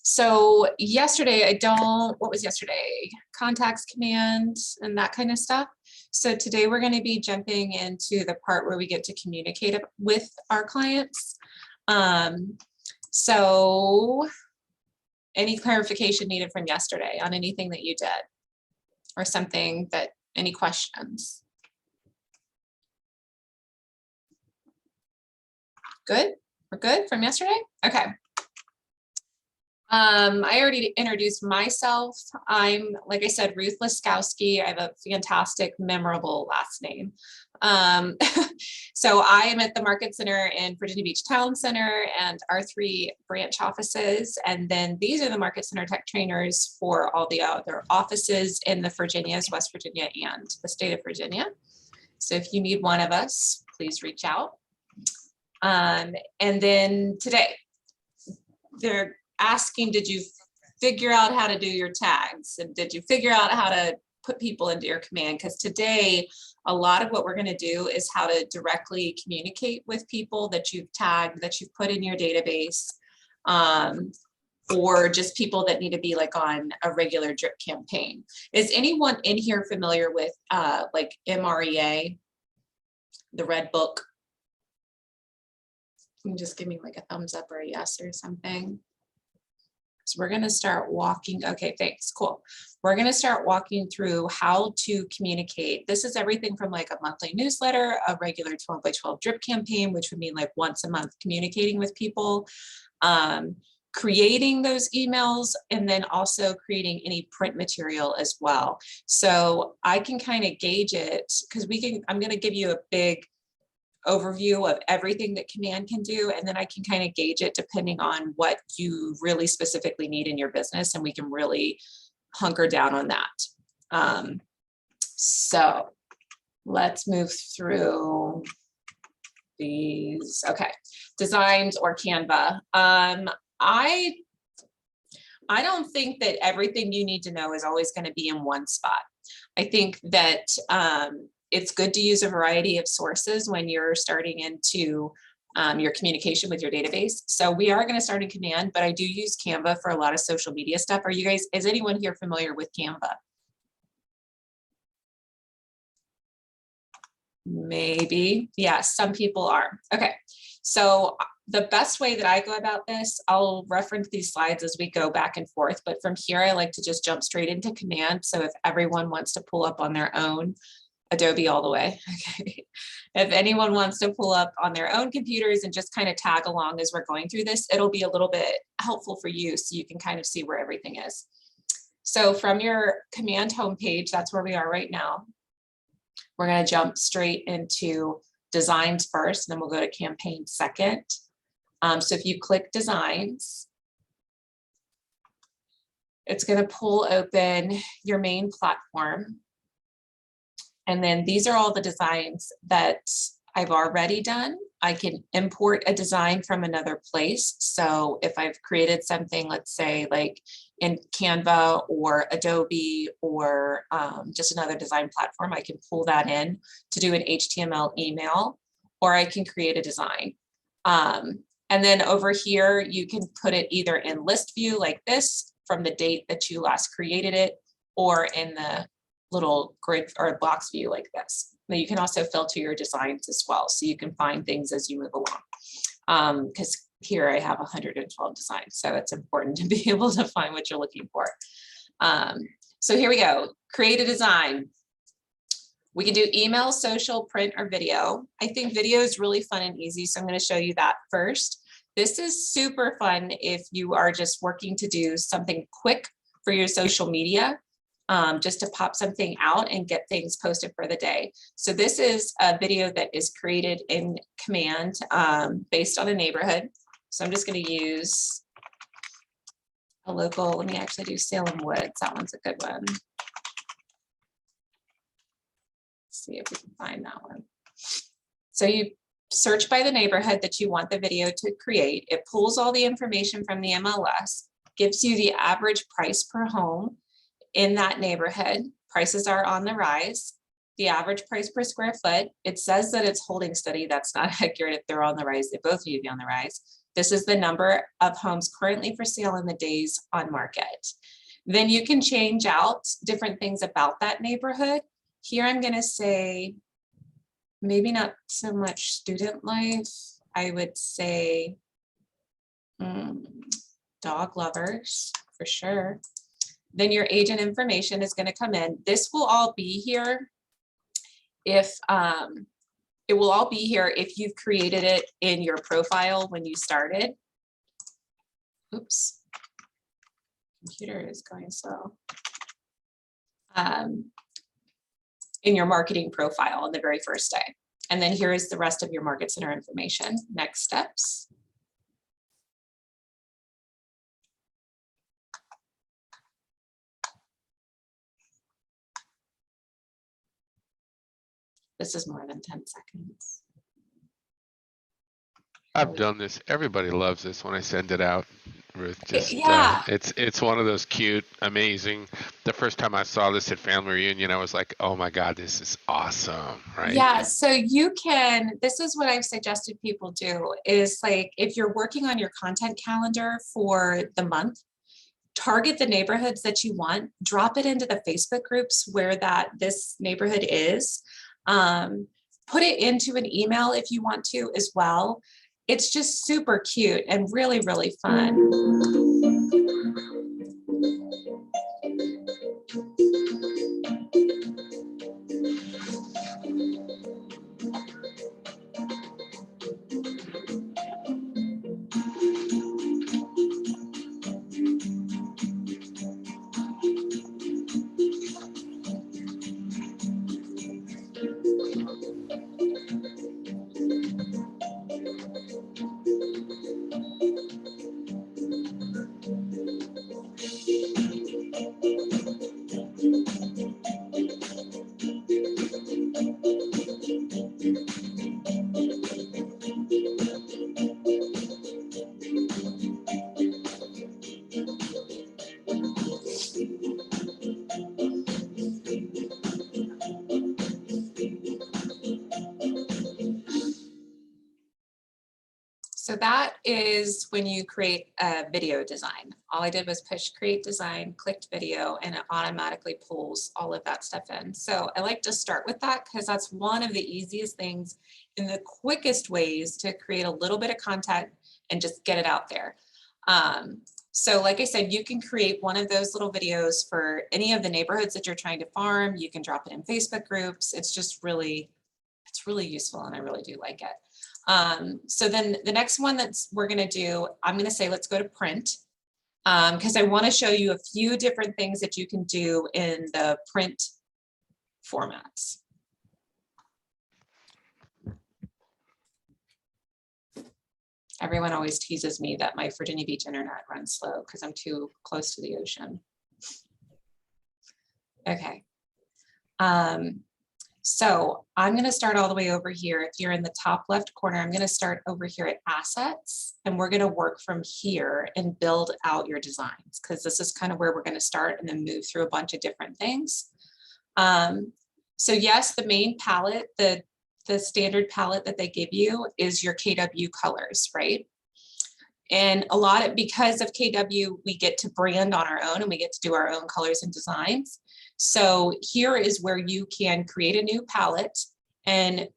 So yesterday, what was yesterday? Contacts command and that kind of stuff. So today we're going to be jumping into the part where we get to communicate with our clients. So any clarification needed from yesterday on anything that you did or something that, any questions? Good? We're good from yesterday? Okay. I already introduced myself. I'm, like I said, Ruth Laskowski. I have a fantastic, memorable last name. So I am at the Market Center in Virginia Beach Town Center and our 3 branch offices. And then these are the Market Center tech trainers for all the other offices in the Virginias, West Virginia, and the state of Virginia. So if you need one of us, please reach out. And then today, they're asking, did you figure out how to do your tags? And did you figure out how to put people into your command? Because today, a lot of what we're going to do is how to directly communicate with people that you've tagged, that you've put in your database, or just people that need to be like on a regular drip campaign. Is anyone in here familiar with like MREA, the Red Book? You can just give me like a thumbs up or a yes or something. So we're going to start walking. Okay, thanks. Cool. We're going to start walking through how to communicate. This is everything from like a monthly newsletter, a regular 12x12 drip campaign, which would mean like once a month communicating with people, creating those emails, and then also creating any print material as well. So I can kind of gauge it because I'm going to give you a big overview of everything that Command can do, and then I can kind of gauge it depending on what you really specifically need in your business, and we can really hunker down on that. So let's move through these. Okay, designs or Canva. I don't think that everything you need to know is always going to be in one spot. I think that it's good to use a variety of sources when you're starting into your communication with your database. So we are going to start in Command, but I do use Canva for a lot of social media stuff. Are you guys, is anyone here familiar with Canva? Maybe, yes, some people are. Okay, so the best way that I go about this, I'll reference these slides as we go back and forth, but from here I like to just jump straight into Command. So if everyone wants to pull up on their own, Adobe all the way. Okay. If anyone wants to pull up on their own computers and just kind of tag along as we're going through this, it'll be a little bit helpful for you so you can kind of see where everything is. So from your Command homepage, that's where we are right now. We're going to jump straight into designs first, and then we'll go to campaign second. So if you click designs, it's going to pull open your main platform. And then these are all the designs that I've already done. I can import a design from another place. So if I've created something, let's say like in Canva or Adobe or just another design platform, I can pull that in to do an HTML email, or I can create a design. And then over here, you can put it either in list view like this from the date that you last created it, or in the little grid or box view like this. But you can also filter your designs as well, so you can find things as you move along. Because here I have 112 designs, so it's important to be able to find what you're looking for. So here we go, create a design. We can do email, social, print, or video. I think video is really fun and easy, so I'm going to show you that first. This is super fun if you are just working to do something quick for your social media. Just to pop something out and get things posted for the day. So this is a video that is created in Command based on a neighborhood. So I'm just going to use a local, let me actually do Salem Woods. That one's a good one. Let's see if we can find that one. So you search by the neighborhood that you want the video to create. It pulls all the information from the MLS, gives you the average price per home in that neighborhood. Prices are on the rise. the average price per square foot. It says that it's holding steady. That's not accurate. If they're on the rise, they both need to be on the rise. This is the number of homes currently for sale in the days on market. Then you can change out different things about that neighborhood. Here I'm going to say, maybe not so much student life. I would say dog lovers for sure. Then your agent information is going to come in. This will all be here if it will all be here if you've created it in your profile when you started. Oops, computer is going slow. In your marketing profile on the very first day. And then here is the rest of your Market Center information. Next steps. This is more than 10 seconds. I've done this. Everybody loves this when I send it out, Ruth. Just Yeah. It's one of those cute, amazing. The first time I saw this at family reunion, I was like, oh my God, this is awesome, right? Yeah, so you can, this is what I've suggested people do is like, if you're working on your content calendar for the month, target the neighborhoods that you want, drop it into the Facebook groups where this neighborhood is. Put it into an email if you want to as well. It's just super cute and really, really fun. So that is when you create a video design. All I did was push create design, clicked video, and it automatically pulls all of that stuff in. So I like to start with that because that's one of the easiest things and the quickest ways to create a little bit of content and just get it out there. So like I said, you can create one of those little videos for any of the neighborhoods that you're trying to farm. You can drop it in Facebook groups. It's just really, it's really useful and I really do like it. So then the next one we're going to do, I'm going to say, let's go to print because I want to show you a few different things that you can do in the print formats. Everyone always teases me that my Virginia Beach internet runs slow because I'm too close to the ocean. Okay. So I'm going to start all the way over here. If you're in the top left corner, I'm going to start over here at assets and we're going to work from here and build out your designs because this is kind of where we're going to start and then move through a bunch of different things. So yes, the main palette, the standard palette that they give you is your KW colors, right? And because of KW, we get to brand on our own and we get to do our own colors and designs. So here is where you can create a new palette and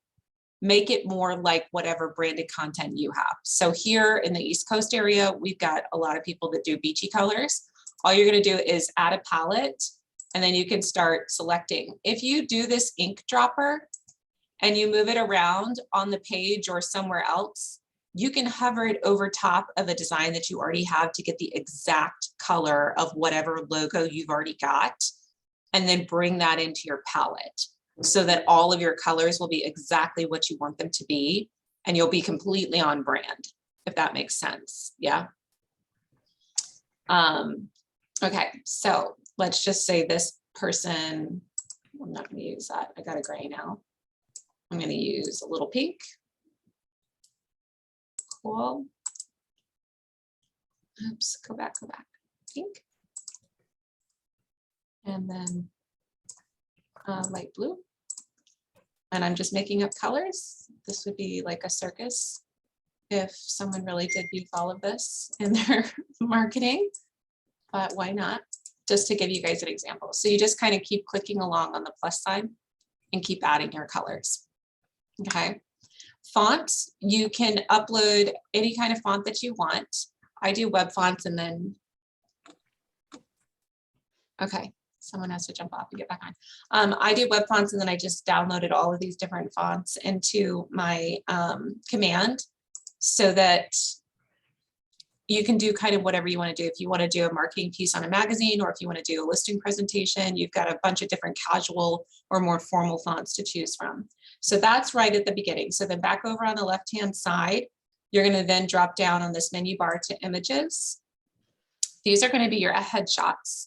make it more like whatever branded content you have. So here in the East Coast area, we've got a lot of people that do beachy colors. All you're going to do is add a palette and then you can start selecting. If you do this ink dropper and you move it around on the page or somewhere else, you can hover it over top of a design that you already have to get the exact color of whatever logo you've already got, and then bring that into your palette so that all of your colors will be exactly what you want them to be, and you'll be completely on brand, if that makes sense. Yeah. Okay, so let's just say this person, I'm not going to use that. I got a gray now. I'm going to use a little pink. Cool. Oops, go back, pink. And then light blue. And I'm just making up colors. This would be like a circus if someone really did use all of this in their marketing, but why not? Just to give you guys an example. So you just kind of keep clicking along on the plus sign and keep adding your colors. Okay. Fonts, you can upload any kind of font that you want. I do web fonts and then, okay, someone has to jump off and get back on. I do web fonts and then I just downloaded all of these different fonts into my command so that you can do kind of whatever you want to do. If you want to do a marketing piece on a magazine, or if you want to do a listing presentation, you've got a bunch of different casual or more formal fonts to choose from. So that's right at the beginning. So then back over on the left-hand side, you're going to then drop down on this menu bar to images. These are going to be your headshots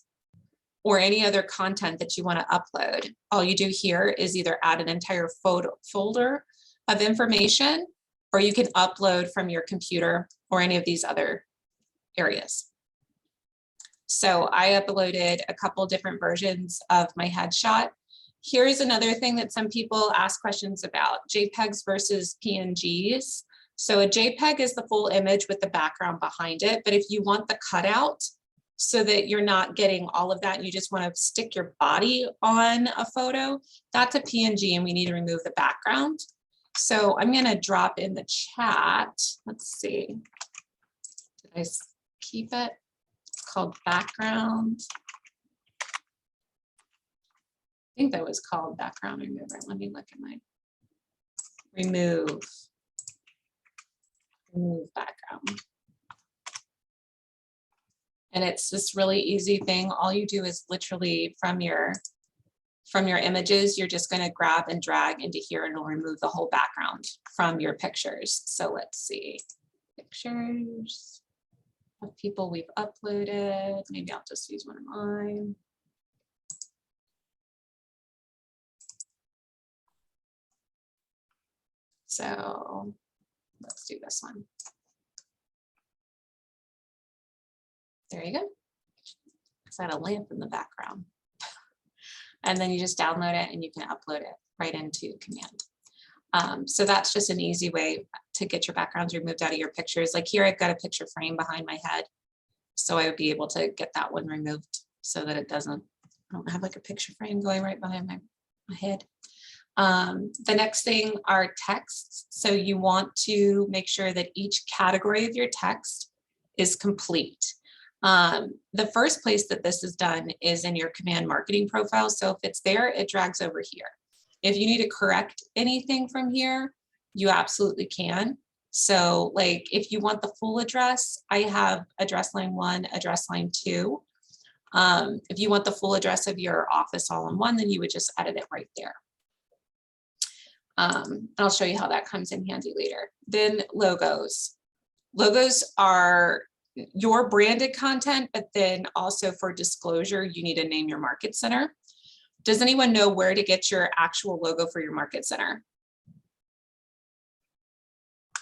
or any other content that you want to upload. All you do here is either add an entire folder of information, or you can upload from your computer or any of these other areas. So I uploaded a couple different versions of my headshot. Here's another thing that some people ask questions about, JPEGs versus PNGs. So a JPEG is the full image with the background behind it, but if you want the cutout so that you're not getting all of that and you just want to stick your body on a photo, that's a PNG and we need to remove the background. So I'm going to drop in the chat. Let's see. Did I keep it? It's called background. I think that was called background remover. Let me look at my remove background. And it's this really easy thing. All you do is literally from your images, you're just going to grab and drag into here and it'll remove the whole background from your pictures. So let's see, pictures of people we've uploaded. Maybe I'll just use one of mine. So let's do this one. There you go. It's got a lamp in the background. And then you just download it and you can upload it right into command. So that's just an easy way to get your backgrounds removed out of your pictures. Like here, I've got a picture frame behind my head. So I would be able to get that one removed so that it doesn't, I don't have like a picture frame going right behind my head. The next thing are texts. So you want to make sure that each category of your text is complete. The first place that this is done is in your command marketing profile. So if it's there, it drags over here. If you need to correct anything from here, you absolutely can. So like if you want the full address, I have address line 1, address line 2. If you want the full address of your office all in one, then you would just edit it right there. I'll show you how that comes in handy later. Then logos. Logos are your branded content, but then also for disclosure, you need to name your market center. Does anyone know where to get your actual logo for your market center?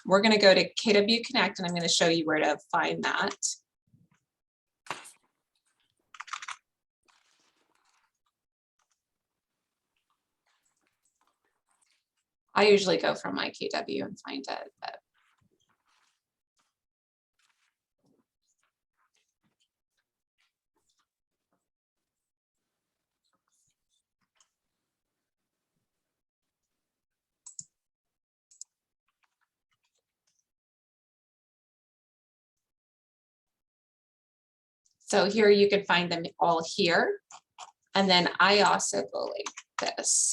We're going to go to KW Connect and I'm going to show you where to find that. I usually go from my KW and find it, but so here you can find them all here. And then I also go like this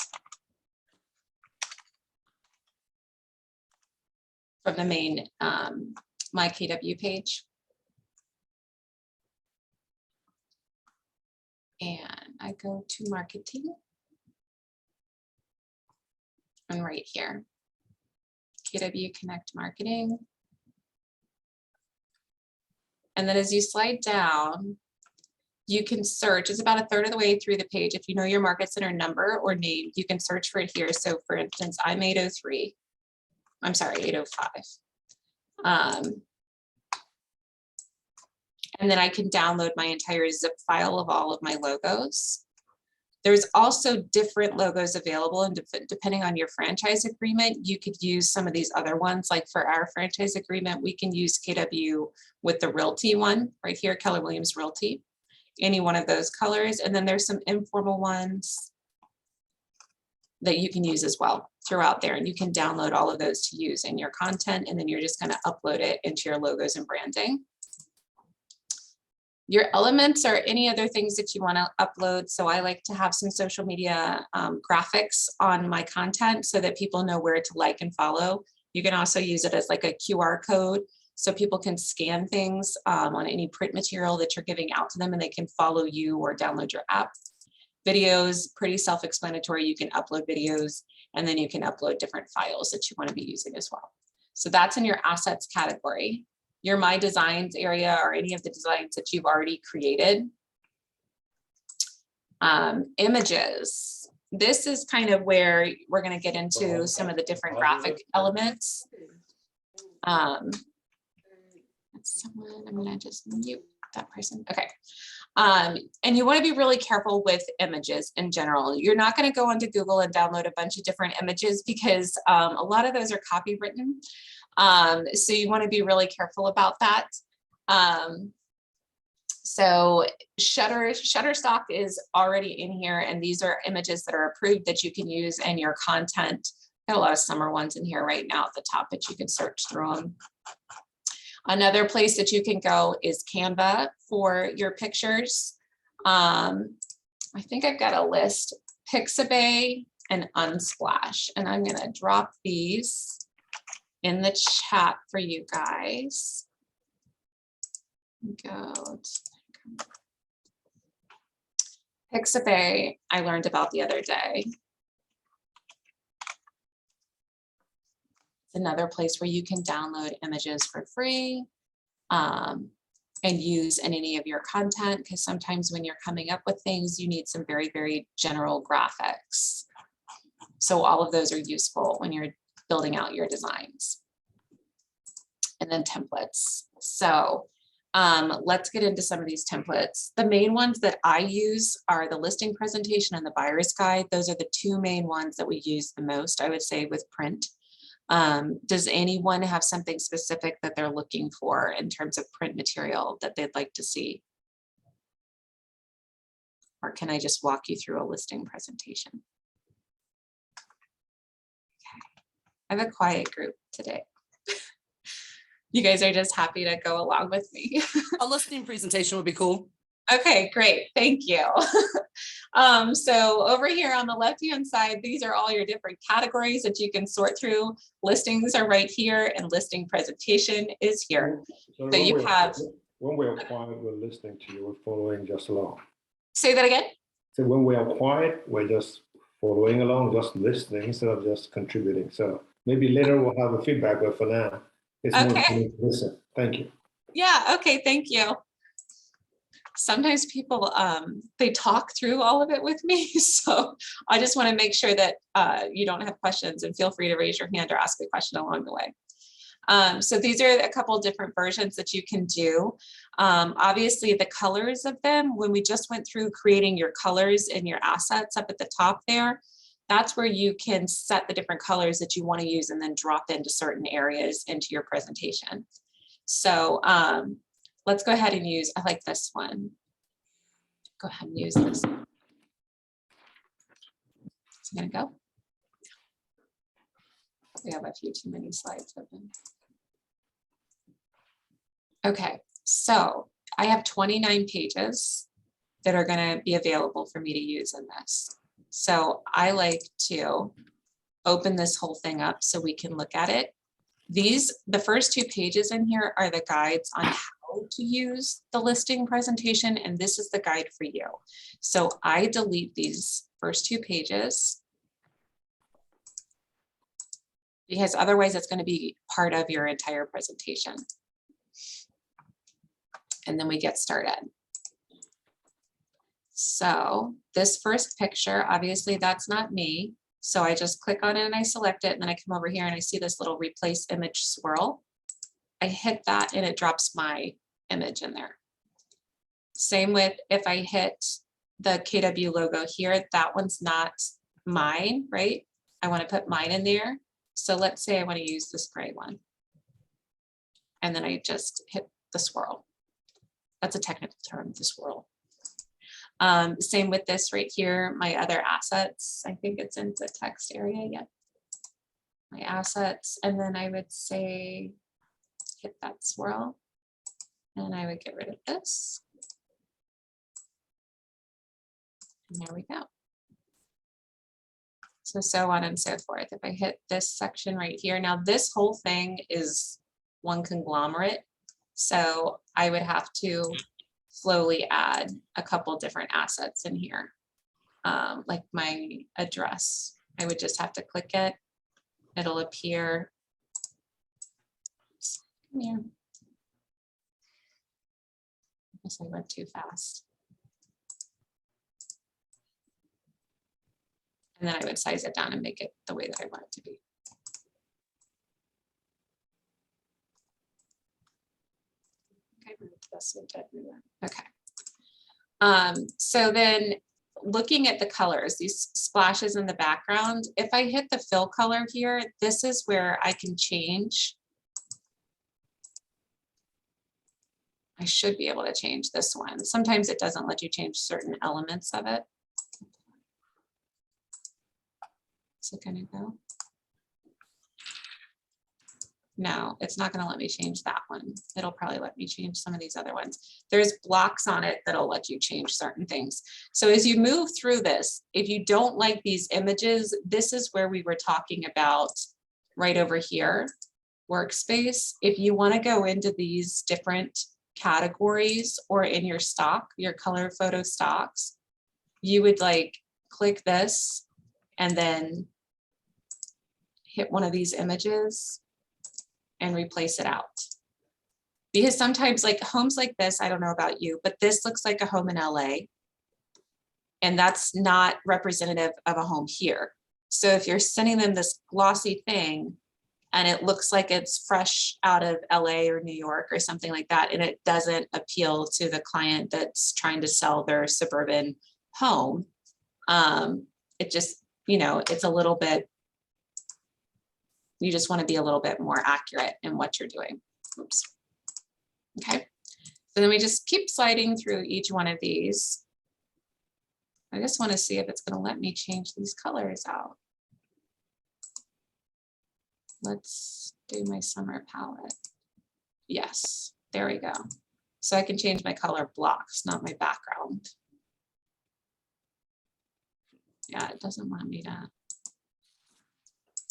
from the main my KW page. And I go to marketing. And right here, KW Connect Marketing. And then as you slide down, you can search. It's about a third of the way through the page. If you know your market center number or name, you can search for it here. So for instance, I'm 803. I'm sorry, 805. And then I can download my entire zip file of all of my logos. There's also different logos available, and depending on your franchise agreement, you could use some of these other ones. Like for our franchise agreement, we can use KW with the Realty one right here, Keller Williams Realty, any one of those colors. And then there's some informal ones that you can use as well throughout there. And you can download all of those to use in your content. And then you're just going to upload it into your logos and branding. Your elements or any other things that you want to upload. So I like to have some social media graphics on my content so that people know where to like and follow. You can also use it as like a QR code so people can scan things on any print material that you're giving out to them, and they can follow you or download your app. Videos, pretty self-explanatory. You can upload videos, and then you can upload different files that you want to be using as well. So that's in your assets category. Your My Designs area or any of the designs that you've already created. Images. This is kind of where we're going to get into some of the different graphic elements. Someone, I'm going to just mute that person. Okay. And you want to be really careful with images in general. You're not going to go onto Google and download a bunch of different images because a lot of those are copywritten. So you want to be really careful about that. So Shutterstock is already in here, and these are images that are approved that you can use in your content. Got a lot of summer ones in here right now at the top, but you can search through them. Another place that you can go is Canva for your pictures. I think I've got a list, Pixabay and Unsplash, and I'm going to drop these in the chat for you guys. Go. Pixabay, I learned about the other day. It's another place where you can download images for free and use in any of your content, because sometimes when you're coming up with things, you need some very, very general graphics. So all of those are useful when you're building out your designs. And then templates. So let's get into some of these templates. The main ones that I use are the listing presentation and the buyer's guide. Those are the two main ones that we use the most, I would say, with print. Does anyone have something specific that they're looking for in terms of print material that they'd like to see? Or can I just walk you through a listing presentation? Okay. I have a quiet group today. You guys are just happy to go along with me. A listing presentation would be cool. Okay, great. Thank you. So over here on the left-hand side, these are all your different categories that you can sort through. Listings are right here, and listing presentation is here. So you have. When we are quiet, we're listening to you. We're following just along. Say that again. So when we are quiet, we're just following along, just listening instead of just contributing. So maybe later we'll have a feedback, but for now, it's more to listen. Thank you. Yeah. Okay. Thank you. Sometimes people, they talk through all of it with me. So I just want to make sure that you don't have questions, and feel free to raise your hand or ask a question along the way. So these are a couple of different versions that you can do. Obviously the colors of them, when we just went through creating your colors in your assets up at the top there, that's where you can set the different colors that you want to use and then drop into certain areas into your presentation. So let's go ahead and use, I like this one. Go ahead and use this. So I'm gonna go. We have a few too many slides open. Okay, so I have 29 pages that are gonna be available for me to use in this. So I like to open this whole thing up so we can look at it. The first two pages in here are the guides on how to use the listing presentation, and this is the guide for you. So I delete these first two pages because otherwise it's going to be part of your entire presentation. And then we get started. So this first picture, obviously that's not me. So I just click on it and I select it, and then I come over here and I see this little replace image swirl. I hit that and it drops my image in there. Same with if I hit the KW logo here, that one's not mine, right? I want to put mine in there. So let's say I want to use this gray one. And then I just hit the swirl. That's a technical term, the swirl. Same with this right here, my other assets. I think it's in the text area yet. My assets, and then I would say, hit that swirl. And I would get rid of this. And there we go. So on and so forth. If I hit this section right here, now this whole thing is one conglomerate. So I would have to slowly add a couple different assets in here. Like my address, I would just have to click it. It'll appear. Come here. I guess I went too fast. And then I would size it down and make it the way that I want it to be. Okay. So then looking at the colors, these splashes in the background, if I hit the fill color here, this is where I can change. I should be able to change this one. Sometimes it doesn't let you change certain elements of it. Is it gonna go? No, it's not gonna let me change that one. It'll probably let me change some of these other ones. There's blocks on it that'll let you change certain things. So as you move through this, if you don't like these images, this is where we were talking about right over here, workspace. If you wanna go into these different categories or in your stock, your color photo stocks, you would like click this and then hit one of these images and replace it out. Because sometimes like homes like this, I don't know about you, but this looks like a home in LA. And that's not representative of a home here. So if you're sending them this glossy thing and it looks like it's fresh out of LA or New York or something like that, and it doesn't appeal to the client that's trying to sell their suburban home, it just, you know, it's a little bit, you just want to be a little bit more accurate in what you're doing. Oops. Okay. So then we just keep sliding through each one of these. I just want to see if it's going to let me change these colors out. Let's do my summer palette. Yes, there we go. So I can change my color blocks, not my background. Yeah, it doesn't want me to.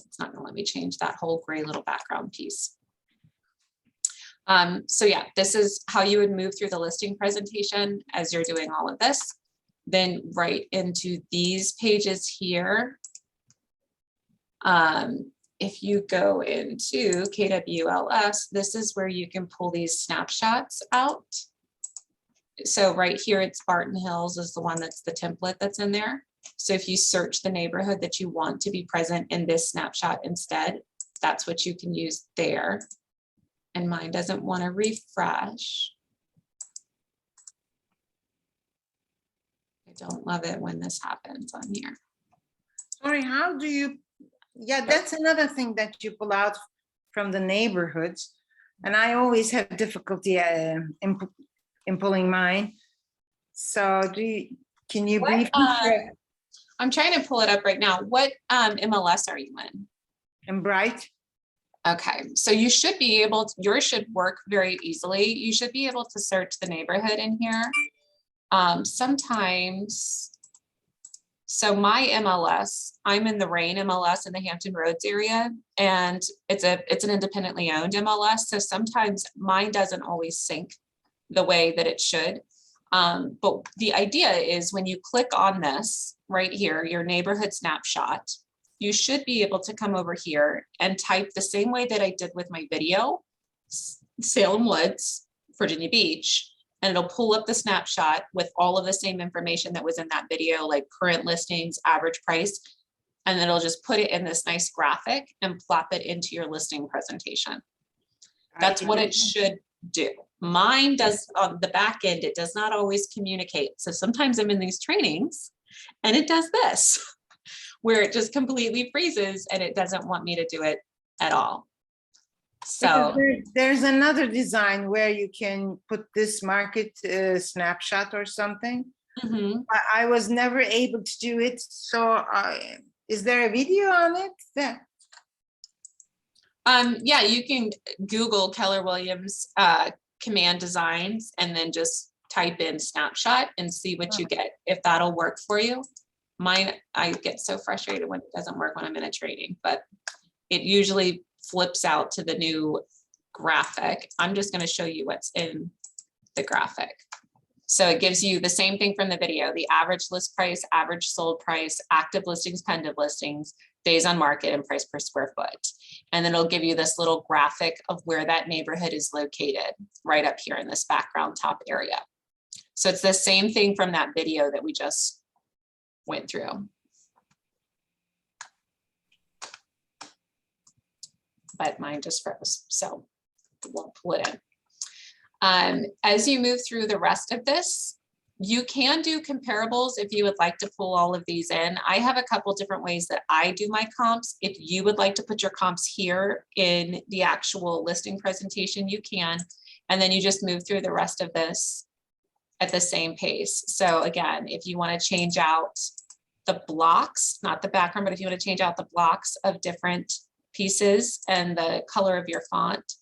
It's not gonna let me change that whole gray little background piece. So yeah, this is how you would move through the listing presentation as you're doing all of this. Then right into these pages here. If you go into KWLS, this is where you can pull these snapshots out. So right here, it's Barton Hills is the one that's the template that's in there. So if you search the neighborhood that you want to be present in this snapshot instead, that's what you can use there. And mine doesn't want to refresh. I don't love it when this happens on here. Sorry, how do you, yeah, that's another thing that you pull out from the neighborhoods. And I always have difficulty in pulling mine. So can you briefly share? I'm trying to pull it up right now. What MLS are you in? In Bright. Okay, so you should be able to, yours should work very easily. You should be able to search the neighborhood in here. Sometimes, so my MLS, I'm in the Rain MLS in the Hampton Roads area, and it's an independently owned MLS. So sometimes mine doesn't always sync the way that it should. But the idea is when you click on this right here, your neighborhood snapshot, you should be able to come over here and type the same way that I did with my video, Salem Woods, Virginia Beach, and it'll pull up the snapshot with all of the same information that was in that video, like current listings, average price, and then it'll just put it in this nice graphic and plop it into your listing presentation. That's what it should do. Mine does on the back end, it does not always communicate. So sometimes I'm in these trainings and it does this, where it just completely freezes and it doesn't want me to do it at all. Because So, there's another design where you can put this market snapshot or something. mhm. I was never able to do it. So is there a video on it? Yeah, you can Google Keller Williams command designs and then just type in snapshot and see what you get, if that'll work for you. Mine, I get so frustrated when it doesn't work when I'm in a training, but it usually flips out to the new graphic. I'm just going to show you what's in the graphic. So it gives you the same thing from the video, the average list price, average sold price, active listings, pending listings, days on market, and price per square foot. And then it'll give you this little graphic of where that neighborhood is located right up here in this background top area. So it's the same thing from that video that we just went through. But mine just froze, so we'll pull it in. As you move through the rest of this, you can do comparables if you would like to pull all of these in. I have a couple different ways that I do my comps. If you would like to put your comps here in the actual listing presentation, you can. And then you just move through the rest of this at the same pace. So again, if you want to change out the blocks, not the background, but if you want to change out the blocks of different pieces and the color of your font,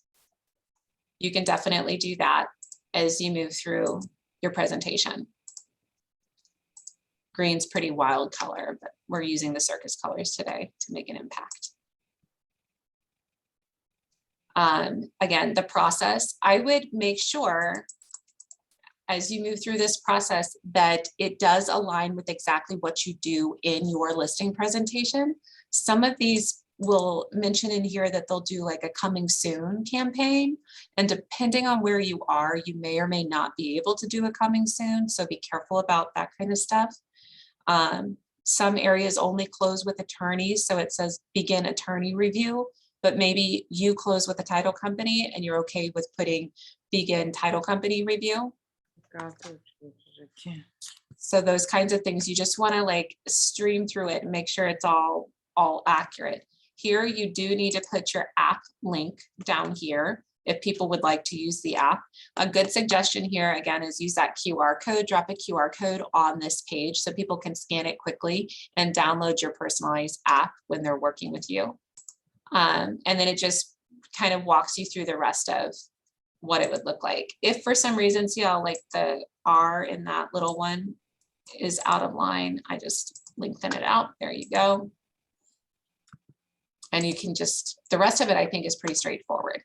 you can definitely do that as you move through your presentation. Green's pretty wild color, but we're using the circus colors today to make an impact. Again, the process, I would make sure as you move through this process that it does align with exactly what you do in your listing presentation. Some of these will mention in here that they'll do like a coming soon campaign. And depending on where you are, you may or may not be able to do a coming soon. So be careful about that kind of stuff. Some areas only close with attorneys. So it says begin attorney review, but maybe you close with a title company and you're okay with putting begin title company review. So those kinds of things, you just want to like stream through it and make sure it's all accurate. Here, you do need to put your app link down here if people would like to use the app. A good suggestion here, again, is use that QR code, drop a QR code on this page so people can scan it quickly and download your personalized app when they're working with you. And then it just kind of walks you through the rest of what it would look like. If for some reason, see how like the R in that little one is out of line, I just lengthen it out. There you go. And you can just, the rest of it, I think, is pretty straightforward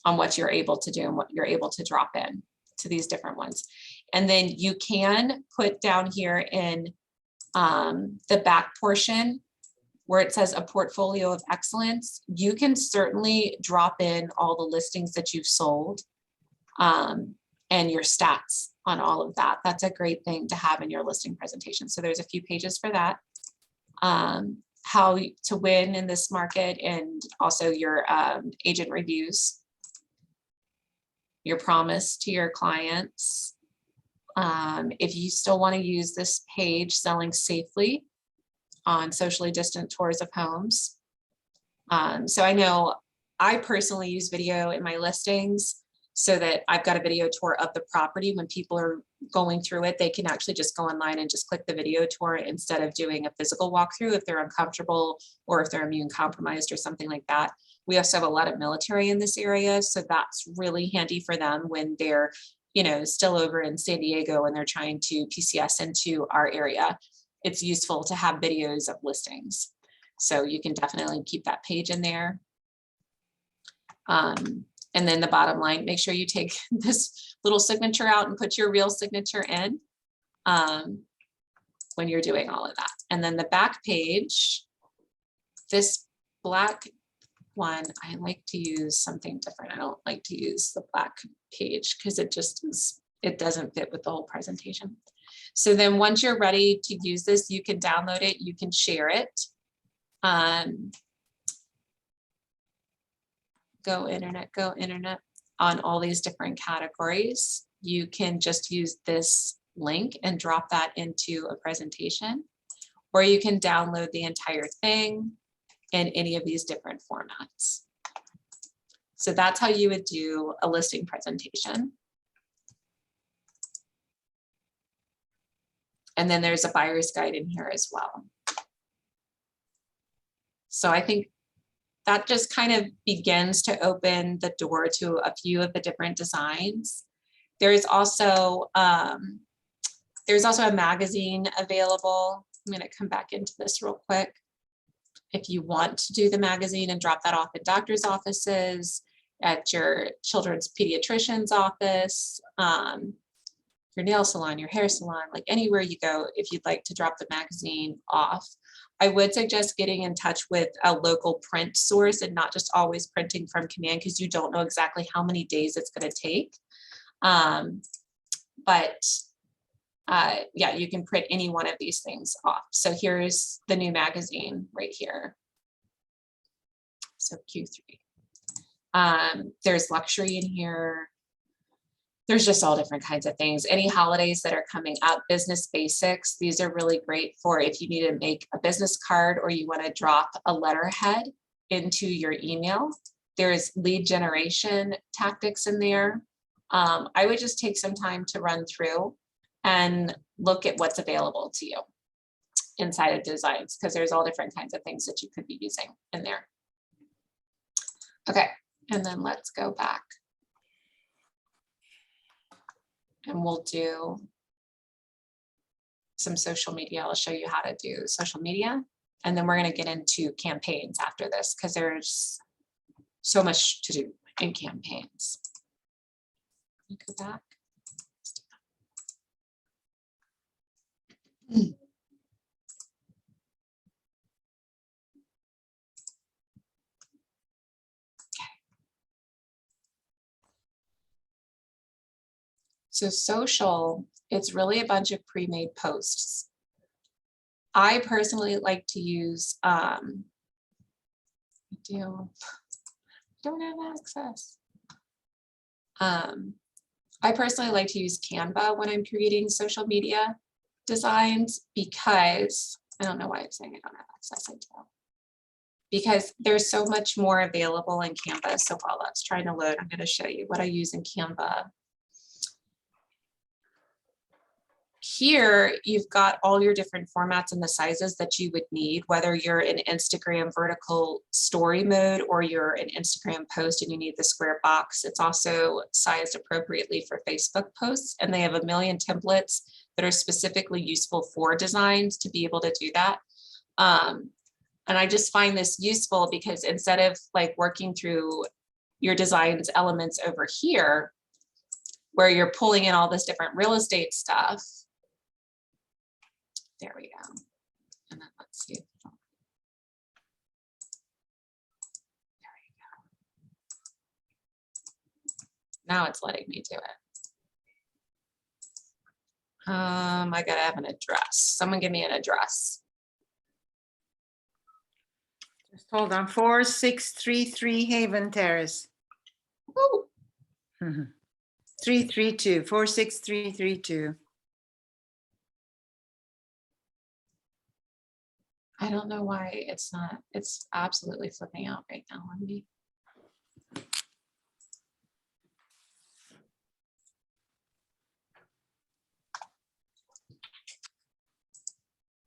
on what you're able to do and what you're able to drop in to these different ones. And then you can put down here in the back portion where it says a portfolio of excellence, you can certainly drop in all the listings that you've sold and your stats on all of that. That's a great thing to have in your listing presentation. So there's a few pages for that. How to win in this market and also your agent reviews, your promise to your clients. If you still want to use this page, selling safely on socially distant tours of homes. So I know I personally use video in my listings so that I've got a video tour of the property. When people are going through it, they can actually just go online and just click the video tour instead of doing a physical walkthrough if they're uncomfortable or if they're immune compromised or something like that. We also have a lot of military in this area, so that's really handy for them when they're, you know, still over in San Diego and they're trying to PCS into our area. It's useful to have videos of listings. So you can definitely keep that page in there. And then the bottom line, make sure you take this little signature out and put your real signature in when you're doing all of that. And then the back page, this black one, I like to use something different. I don't like to use the black page because it just is, it doesn't fit with the whole presentation. So then once you're ready to use this, you can download it, you can share it. Go internet, go internet. on all these different categories, you can just use this link and drop that into a presentation, or you can download the entire thing in any of these different formats. So that's how you would do a listing presentation. And then there's a buyer's guide in here as well. So I think that just kind of begins to open the door to a few of the different designs. There's also a magazine available. I'm going to come back into this real quick. If you want to do the magazine and drop that off in doctor's offices, at your children's pediatrician's office, your nail salon, your hair salon, like anywhere you go, if you'd like to drop the magazine off, I would suggest getting in touch with a local print source and not just always printing from command, because you don't know exactly how many days it's going to take. Yeah, you can print any one of these things off. So here's the new magazine right here. So Q3. There's luxury in here. There's just all different kinds of things. Any holidays that are coming up, business basics. These are really great for if you need to make a business card or you want to drop a letterhead into your email. There's lead generation tactics in there. I would just take some time to run through and look at what's available to you inside of designs, because there's all different kinds of things that you could be using in there. Okay, and then let's go back. And we'll do some social media. I'll show you how to do social media. And then we're going to get into campaigns after this, because there's so much to do in campaigns. Go back. So social, it's really a bunch of pre-made posts. I personally like to use, don't have access. I personally like to use Canva when I'm creating social media designs, because I don't know why it's saying I don't have access. I do. Because there's so much more available in Canva. So while that's trying to load, I'm going to show you what I use in Canva. Here, you've got all your different formats and the sizes that you would need, whether you're in Instagram vertical story mode or you're an Instagram post and you need the square box. It's also sized appropriately for Facebook posts, and they have a million templates that are specifically useful for designs to be able to do that. And I just find this useful because instead of like working through your design's elements over here, where you're pulling in all this different real estate stuff. There we go. And then let's see. There we go. Now it's letting me do it. I gotta have an address. Someone give me an address. Just hold on, 4633 Haven Terrace. Ooh. 332, 46332. I don't know why it's not, it's absolutely flipping out right now on me.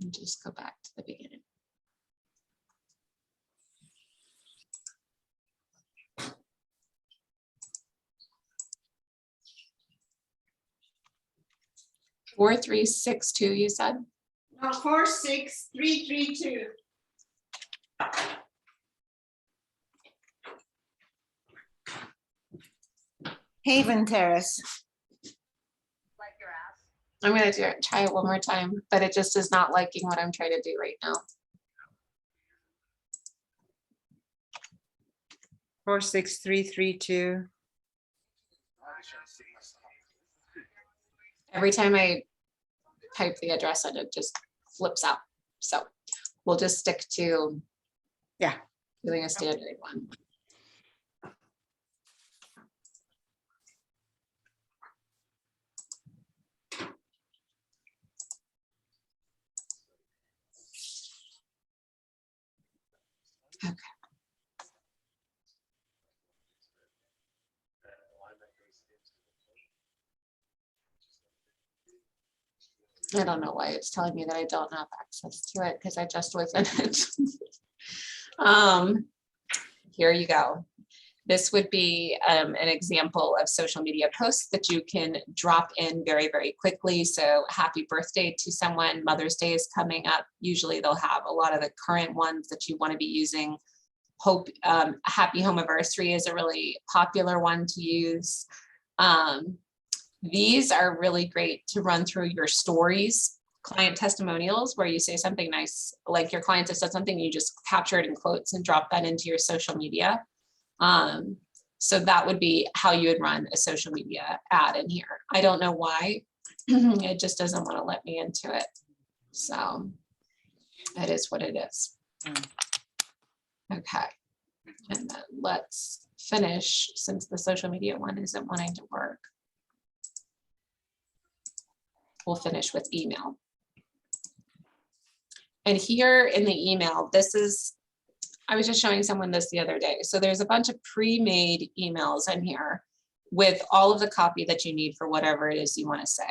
And just go back to the beginning. Four, 3, 6, 2, you said? No, 46332. Haven Terrace. I'm gonna try it one more time, but it just is not liking what I'm trying to do right now. 46332. Every time I type the address in, it just flips out. So we'll just stick to doing a standard one. I don't know why it's telling me that I don't have access to it because I just was in it. Here you go. This would be an example of social media posts that you can drop in very, very quickly. So happy birthday to someone, Mother's Day is coming up. Usually they'll have a lot of the current ones that you want to be using. Hope happy homeversary is a really popular one to use. These are really great to run through your stories, client testimonials, where you say something nice, like your clients have said something, you just capture it in quotes and drop that into your social media. So that would be how you would run a social media ad in here. I don't know why it just doesn't want to let me into it. So it is what it is. Okay. And then let's finish since the social media one isn't wanting to work. We'll finish with email. And here in the email, this is, I was just showing someone this the other day. So there's a bunch of pre-made emails in here with all of the copy that you need for whatever it is you want to say.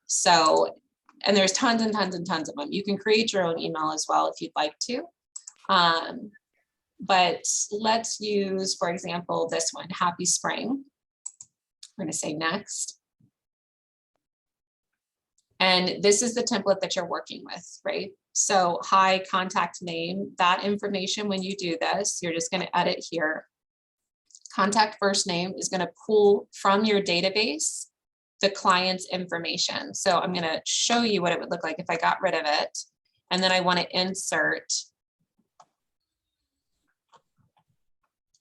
So, and there's tons and tons and tons of them. You can create your own email as well if you'd like to. But let's use, for example, this one, Happy Spring. We're going to say next. And this is the template that you're working with, right? So hi, contact name, that information, when you do this, you're just going to edit here. Contact first name is going to pull from your database the client's information. So I'm going to show you what it would look like if I got rid of it. And then I want to insert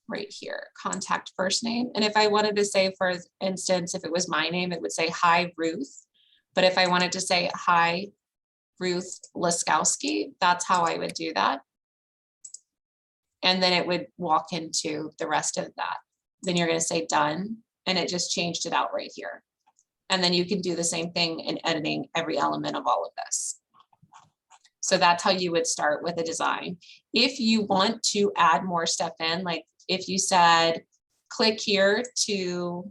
right here, contact first name. And if I wanted to say, for instance, if it was my name, it would say hi, Ruth. But if I wanted to say hi, Ruth Laskowski, that's how I would do that. And then it would walk into the rest of that. Then you're going to say done, and it just changed it out right here. And then you can do the same thing in editing every element of all of this. So that's how you would start with a design. If you want to add more stuff in, like if you said, click here to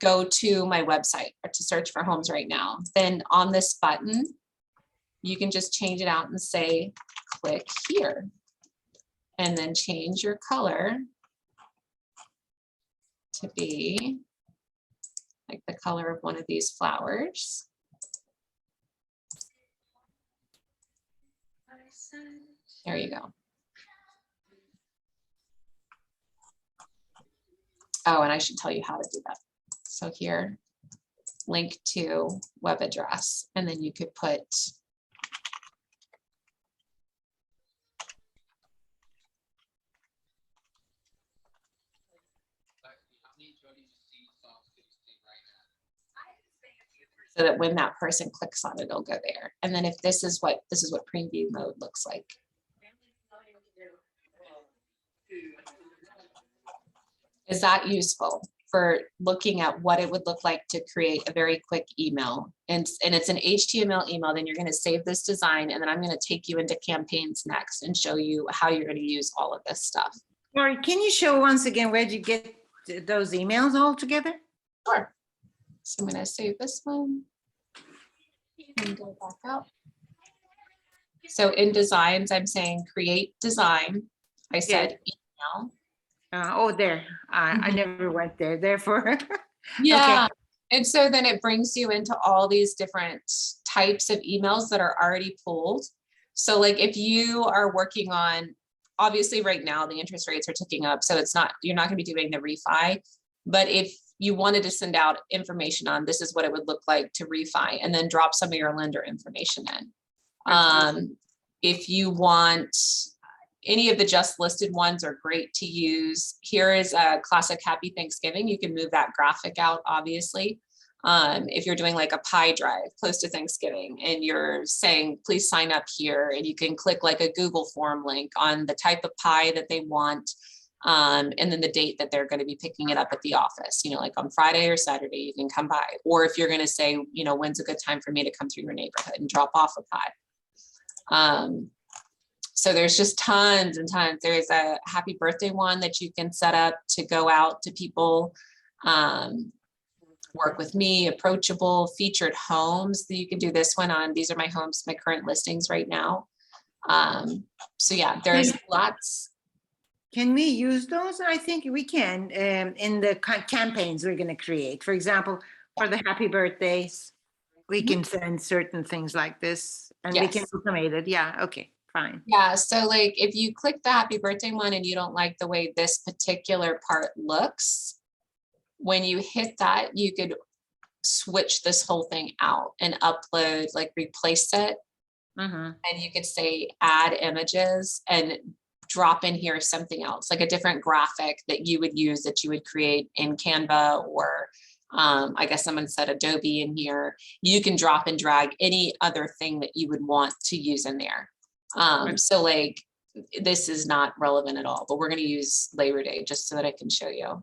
go to my website or to search for homes right now, then on this button, you can just change it out and say, click here, and then change your color to be like the color of one of these flowers. There you go. Oh, and I should tell you how to do that. So here, link to web address, and then you could put so that when that person clicks on it, it'll go there. And then if this is what preview mode looks like. Is that useful for looking at what it would look like to create a very quick email? And it's an HTML email, then you're going to save this design, and then I'm going to take you into campaigns next and show you how you're going to use all of this stuff. Lori, can you show once again where'd you get those emails all together? Sure. So I'm going to save this one and go back out. So in designs, I'm saying create design. I said email. Oh, there. I never went there, therefore. Yeah. Okay. And so then it brings you into all these different types of emails that are already pulled. So like if you are working on, obviously right now the interest rates are ticking up, so you're not going to be doing the refi. But if you wanted to send out information on this is what it would look like to refi, and then drop some of your lender information in. If you want, any of the just listed ones are great to use. Here is a classic Happy Thanksgiving. You can move that graphic out, obviously. If you're doing like a pie drive close to Thanksgiving and you're saying, please sign up here, and you can click like a Google form link on the type of pie that they want. And then the date that they're going to be picking it up at the office, like on Friday or Saturday, you can come by. Or if you're going to say, when's a good time for me to come through your neighborhood and drop off a pie. So there's just tons and tons. There's a happy birthday one that you can set up to go out to people. Work with me, approachable, featured homes. You can do this one on, these are my homes, my current listings right now. So yeah, there's lots. Can we use those? I think we can in the campaigns we're going to create. For example, for the happy birthdays, we can send certain things like this and we can Yes. automate it. Yeah, okay, fine. Yeah, so like if you click the happy birthday one and you don't like the way this particular part looks, when you hit that, you could switch this whole thing out and upload, like replace it. Mhm. And you could say add images and drop in here something else, like a different graphic that you would use, that you would create in Canva, or I guess someone said Adobe in here. You can drop and drag any other thing that you would want to use in there. So like, this is not relevant at all, but we're going to use Labor Day just so that I can show you.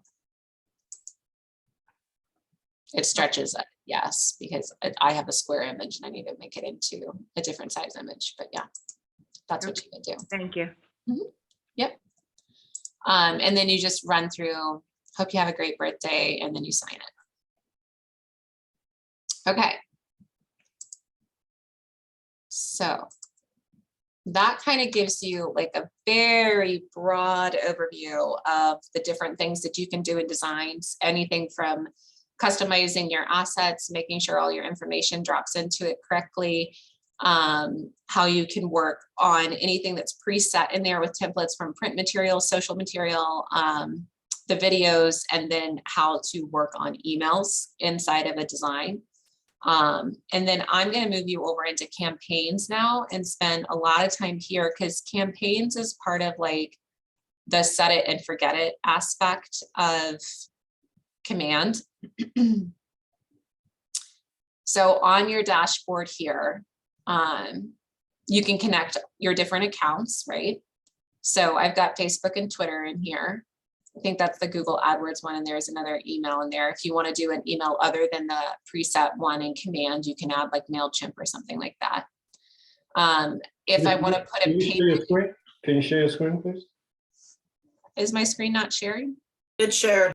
It stretches it, yes, because I have a square image and I need to make it into a different size image, but yeah, that's what you would do. Thank you. Yep. And then you just run through, hope you have a great birthday, and then you sign it. Okay. So that kind of gives you like a very broad overview of the different things that you can do in designs, anything from customizing your assets, making sure all your information drops into it correctly, how you can work on anything that's preset in there with templates from print material, social material, the videos, and then how to work on emails inside of a design. And then I'm going to move you over into campaigns now and spend a lot of time here, because campaigns is part of like the set it and forget it aspect of Command. So on your dashboard here, you can connect your different accounts, right? So I've got Facebook and Twitter in here. I think that's the Google AdWords one, and there's another email in there. If you want to do an email other than the preset one in Command, you can add like MailChimp or something like that. If I want to put a payment, Can you share your screen, please? is my screen not sharing? It's shared.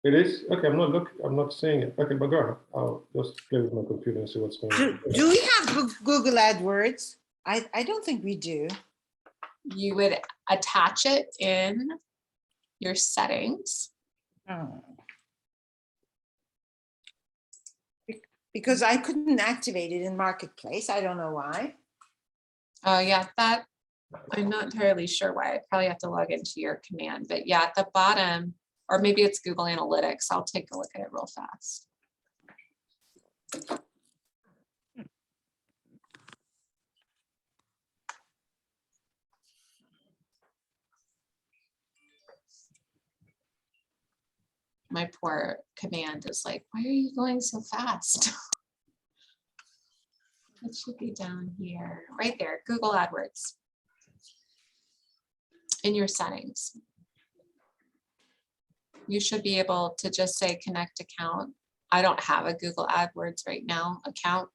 It is? Okay, I'm not seeing it. Okay, but go ahead. I'll just play with my computer and see what's going on. Do we have Google AdWords? I don't think we do. You would attach it in your settings. Oh. Because I couldn't activate it in Marketplace. I don't know why. Oh yeah, that I'm not entirely sure why. I probably have to log into your Command, but yeah, at the bottom, or maybe it's Google Analytics. I'll take a look at it real fast. My poor Command is like, why are you going so fast? It should be down here, right there, Google AdWords. In your settings. You should be able to just say connect account. I don't have a Google AdWords right now account,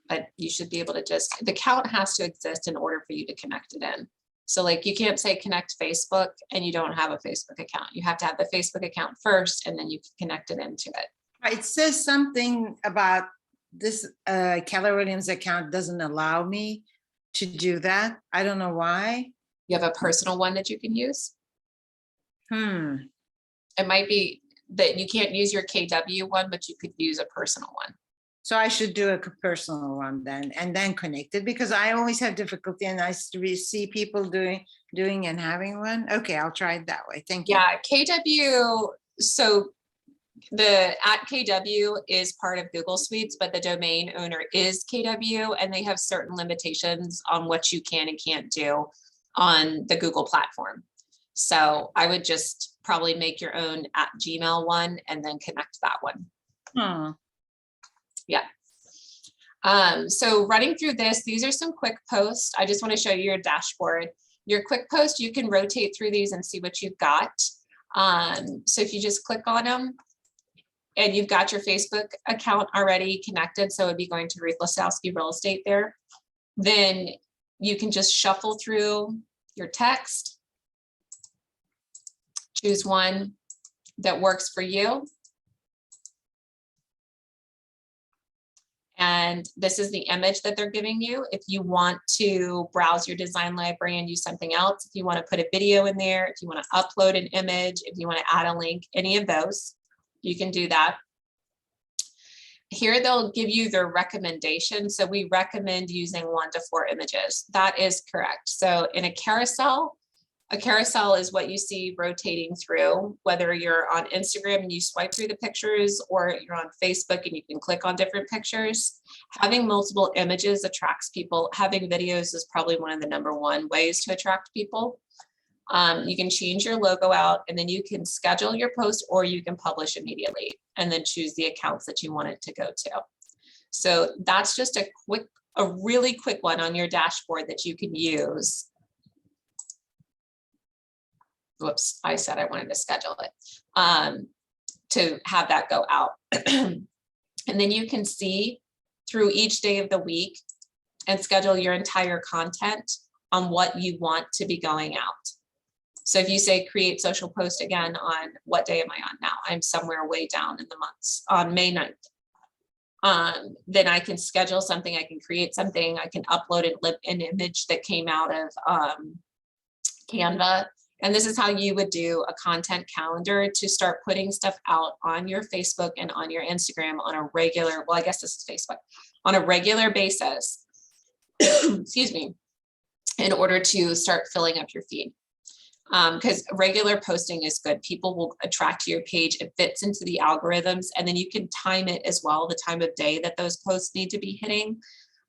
but you should be able to just, the account has to exist in order for you to connect it in. So like you can't say connect Facebook and you don't have a Facebook account. You have to have the Facebook account first and then you can connect it into it. It says something about this Keller Williams account doesn't allow me to do that. I don't know why. You have a personal one that you can use. It might be that you can't use your KW one, but you could use a personal one. So I should do a personal one then, and then connect it, because I always have difficulty and I see people doing and having one. Okay, I'll try it that way. Thank you. Yeah, KW. So the @KW is part of Google Suites, but the domain owner is KW, and they have certain limitations on what you can and can't do on the Google platform. So I would just probably make your own @Gmail one and then connect that one. Yeah. So running through this, these are some quick posts. I just want to show you your dashboard. Your quick post, you can rotate through these and see what you've got. So if you just click on them and you've got your Facebook account already connected, so it'd be going to Ruth Lasowski Real Estate there, then you can just shuffle through your text, choose one that works for you. And this is the image that they're giving you. If you want to browse your design library and use something else, if you want to put a video in there, if you want to upload an image, if you want to add a link, any of those, you can do that. Here they'll give you their recommendation. So we recommend using 1 to 4 images. That is correct. So in a carousel is what you see rotating through, whether you're on Instagram and you swipe through the pictures, or you're on Facebook and you can click on different pictures. Having multiple images attracts people. Having videos is probably one of the #1 ways to attract people. You can change your logo out, and then you can schedule your post, or you can publish immediately and then choose the accounts that you want it to go to. So that's just a really quick one on your dashboard that you can use. Whoops, I said I wanted to schedule it to have that go out. And then you can see through each day of the week and schedule your entire content on what you want to be going out. So if you say create social post again on, what day am I on now? I'm somewhere way down in the months, on May 9th. Then I can schedule something, I can create something, I can upload an image that came out of Canva. And this is how you would do a content calendar to start putting stuff out on your Facebook and on your Instagram on a regular, well, I guess this is Facebook, on a regular basis, excuse me, in order to start filling up your feed. Because regular posting is good. People will attract to your page. It fits into the algorithms, and then you can time it as well, the time of day that those posts need to be hitting.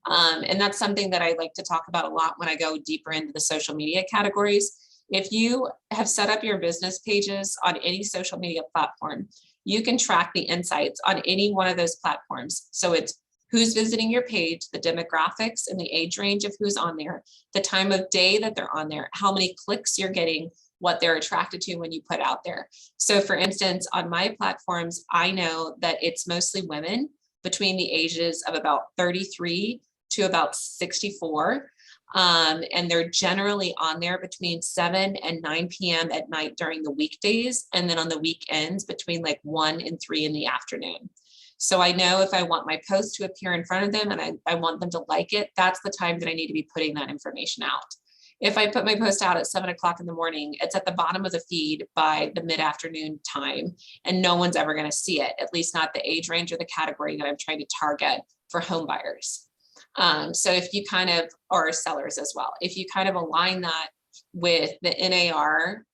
And that's something that I like to talk about a lot when I go deeper into the social media categories. If you have set up your business pages on any social media platform, you can track the insights on any one of those platforms. So it's who's visiting your page, the demographics and the age range of who's on there, the time of day that they're on there, how many clicks you're getting, what they're attracted to when you put out there. So for instance, on my platforms, I know that it's mostly women between the ages of about 33 to about 64. And they're generally on there between 7 and 9 p.m. at night during the weekdays. And then on the weekends between like 1 and 3 in the afternoon. So I know if I want my post to appear in front of them and I want them to like it, that's the time that I need to be putting that information out. If I put my post out at 7 o'clock in the morning, it's at the bottom of the feed by the mid-afternoon time, and no one's ever going to see it, at least not the age range or the category that I'm trying to target for home buyers. So if you kind of, or sellers as well, if you kind of align that with the NAR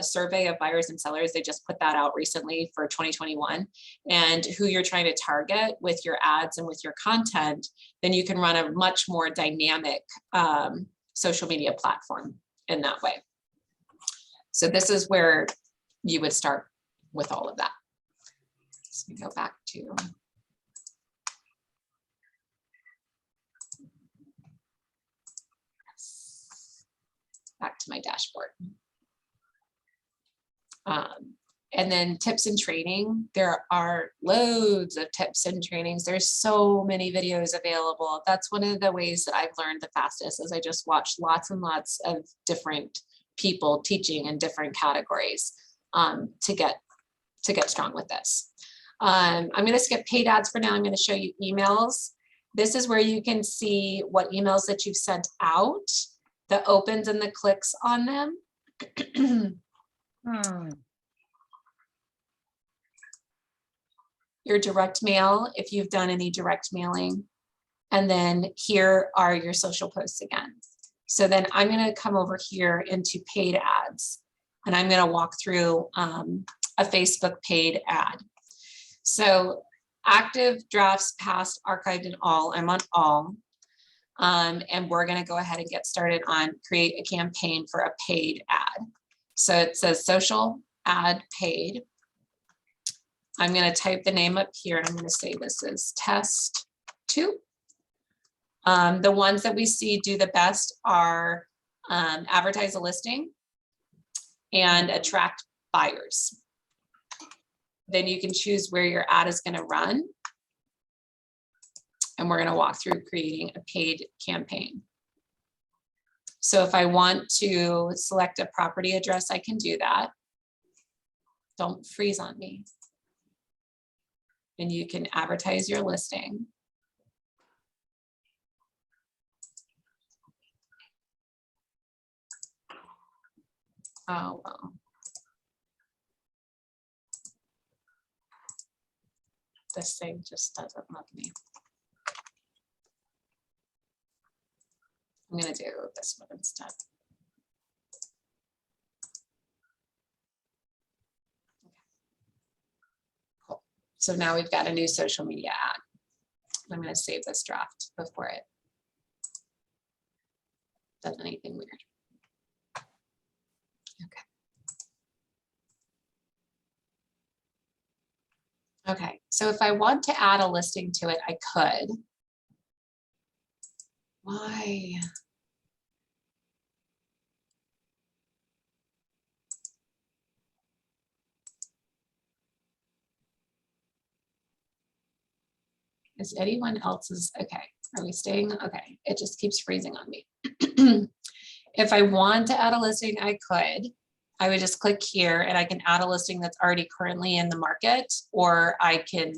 survey of buyers and sellers, they just put that out recently for 2021, and who you're trying to target with your ads and with your content, then you can run a much more dynamic social media platform in that way. So this is where you would start with all of that. So we go back to my dashboard. And then tips and training. There are loads of tips and trainings. There's so many videos available. That's one of the ways that I've learned the fastest, is I just watched lots and lots of different people teaching in different categories to get strong with this. I'm going to skip paid ads for now. I'm going to show you emails. This is where you can see what emails that you've sent out, the opens and the clicks on them. Your direct mail, if you've done any direct mailing. And then here are your social posts again. So then I'm going to come over here into paid ads, and I'm going to walk through a Facebook paid ad. So active, drafts, past, archived, and all. I'm on all. And we're going to go ahead and get started on create a campaign for a paid ad. So it says social ad paid. I'm going to type the name up here, and I'm going to say this is test 2. The ones that we see do the best are advertise a listing and attract buyers. Then you can choose where your ad is going to run. And we're going to walk through creating a paid campaign. So if I want to select a property address, I can do that. Don't freeze on me. And you can advertise your listing. Oh, well. This thing just doesn't love me. I'm gonna do this one instead. Cool. So now we've got a new social media ad. I'm gonna save this draft before it does anything weird. Okay, so if I want to add a listing to it, I could. Why? Is anyone else's, okay, are we staying? Okay, it just keeps freezing on me. If I want to add a listing, I could. I would just click here and I can add a listing that's already currently in the market, or I can,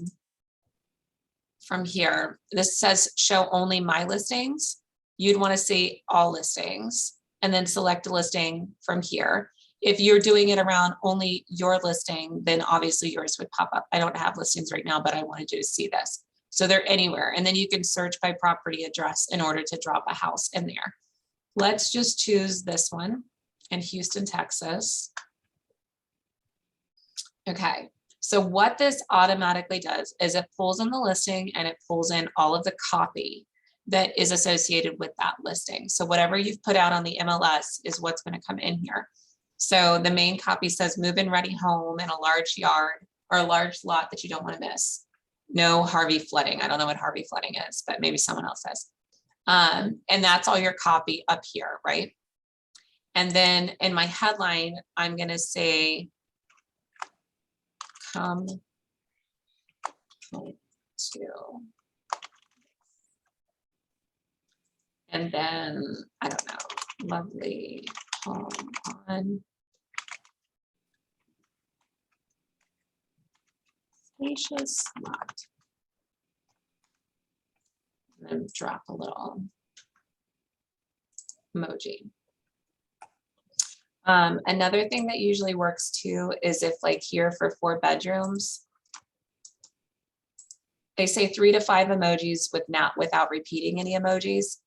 from here, this says show only my listings. You'd want to see all listings and then select a listing from here. If you're doing it around only your listing, then obviously yours would pop up. I don't have listings right now, but I wanted you to see this. So they're anywhere. And then you can search by property address in order to drop a house in there. Let's just choose this one in Houston, Texas. Okay, so what this automatically does is it pulls in the listing and it pulls in all of the copy that is associated with that listing. So whatever you've put out on the MLS is what's going to come in here. So the main copy says move-in ready home in a large yard or a large lot that you don't want to miss. No Harvey flooding. I don't know what Harvey flooding is, but maybe someone else says. And that's all your copy up here, right? And then in my headline, I'm going to say, come to, and then, I don't know, lovely home on spacious lot. And then drop a little emoji. Another thing that usually works too is if like here for 4 bedrooms, they say 3 to 5 emojis without repeating any emojis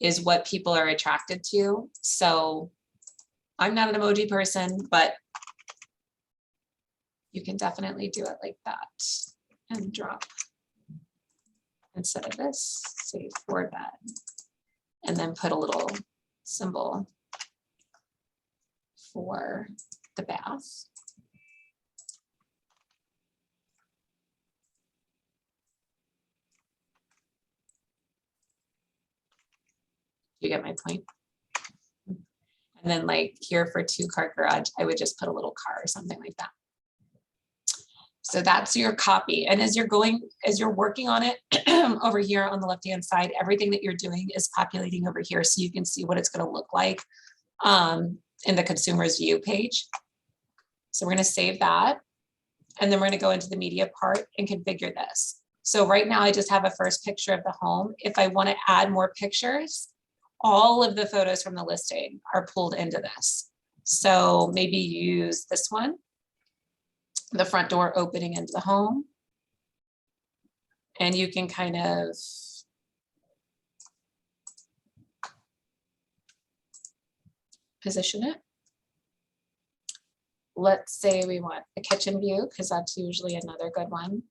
is what people are attracted to. So I'm not an emoji person, but you can definitely do it like that and drop instead of this, say 4 bed, and then put a little symbol for the bath. You get my point? And then like here for 2-car garage, I would just put a little car or something like that. So that's your copy. And as you're working on it over here on the left-hand side, everything that you're doing is populating over here so you can see what it's going to look like in the consumer's view page. So we're going to save that. And then we're going to go into the media part and configure this. So right now I just have a first picture of the home. If I want to add more pictures, all of the photos from the listing are pulled into this. So maybe use this one, the front door opening into the home. And you can kind of position it. Let's say we want a kitchen view because that's usually another good one.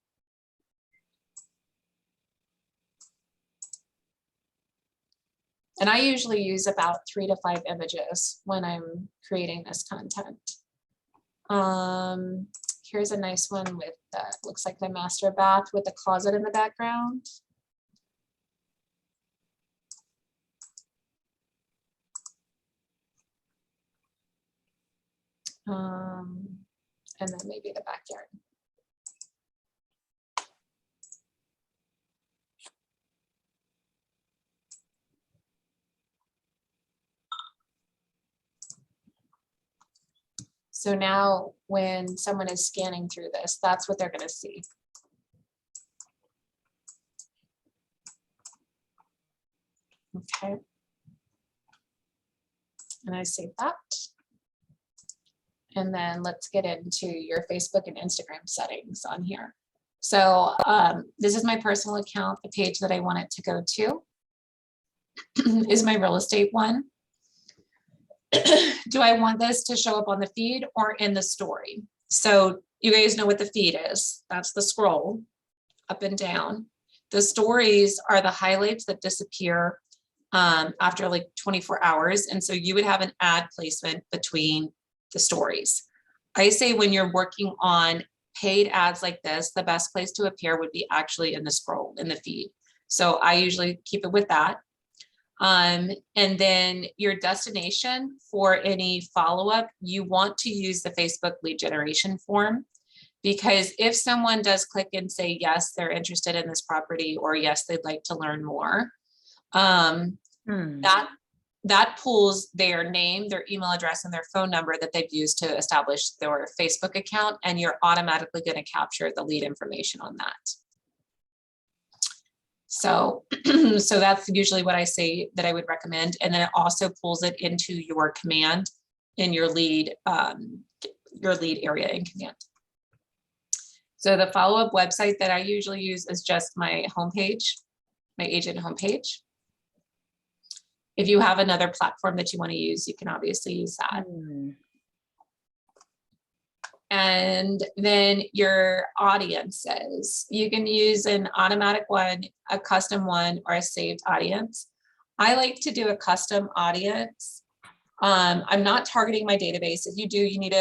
And I usually use about 3 to 5 images when I'm creating this content. Here's a nice one with looks like the master bath with a closet in the background. And then maybe the backyard. So now when someone is scanning through this, that's what they're going to see. Okay. And I save that. And then let's get into your Facebook and Instagram settings on here. So this is my personal account. The page that I want it to go to is my real estate one. Do I want this to show up on the feed or in the story? So you guys know what the feed is. That's the scroll up and down. The stories are the highlights that disappear after like 24 hours. And so you would have an ad placement between the stories. I say when you're working on paid ads like this, the best place to appear would be actually in the scroll, in the feed. So I usually keep it with that. And then your destination for any follow-up, you want to use the Facebook lead generation form, because if someone does click and say, yes, they're interested in this property, or yes, they'd like to learn more, that pulls their name, their email address, and their phone number that they've used to establish their Facebook account, and you're automatically going to capture the lead information on that. So, so that's usually what I say that I would recommend. And then it also pulls it into your command in your lead area in command. So the follow-up website that I usually use is just my homepage, my agent homepage. If you have another platform that you want to use, you can obviously use that. And then your audiences, you can use an automatic one, a custom one, or a saved audience. I like to do a custom audience. I'm not targeting my database. If you do, you need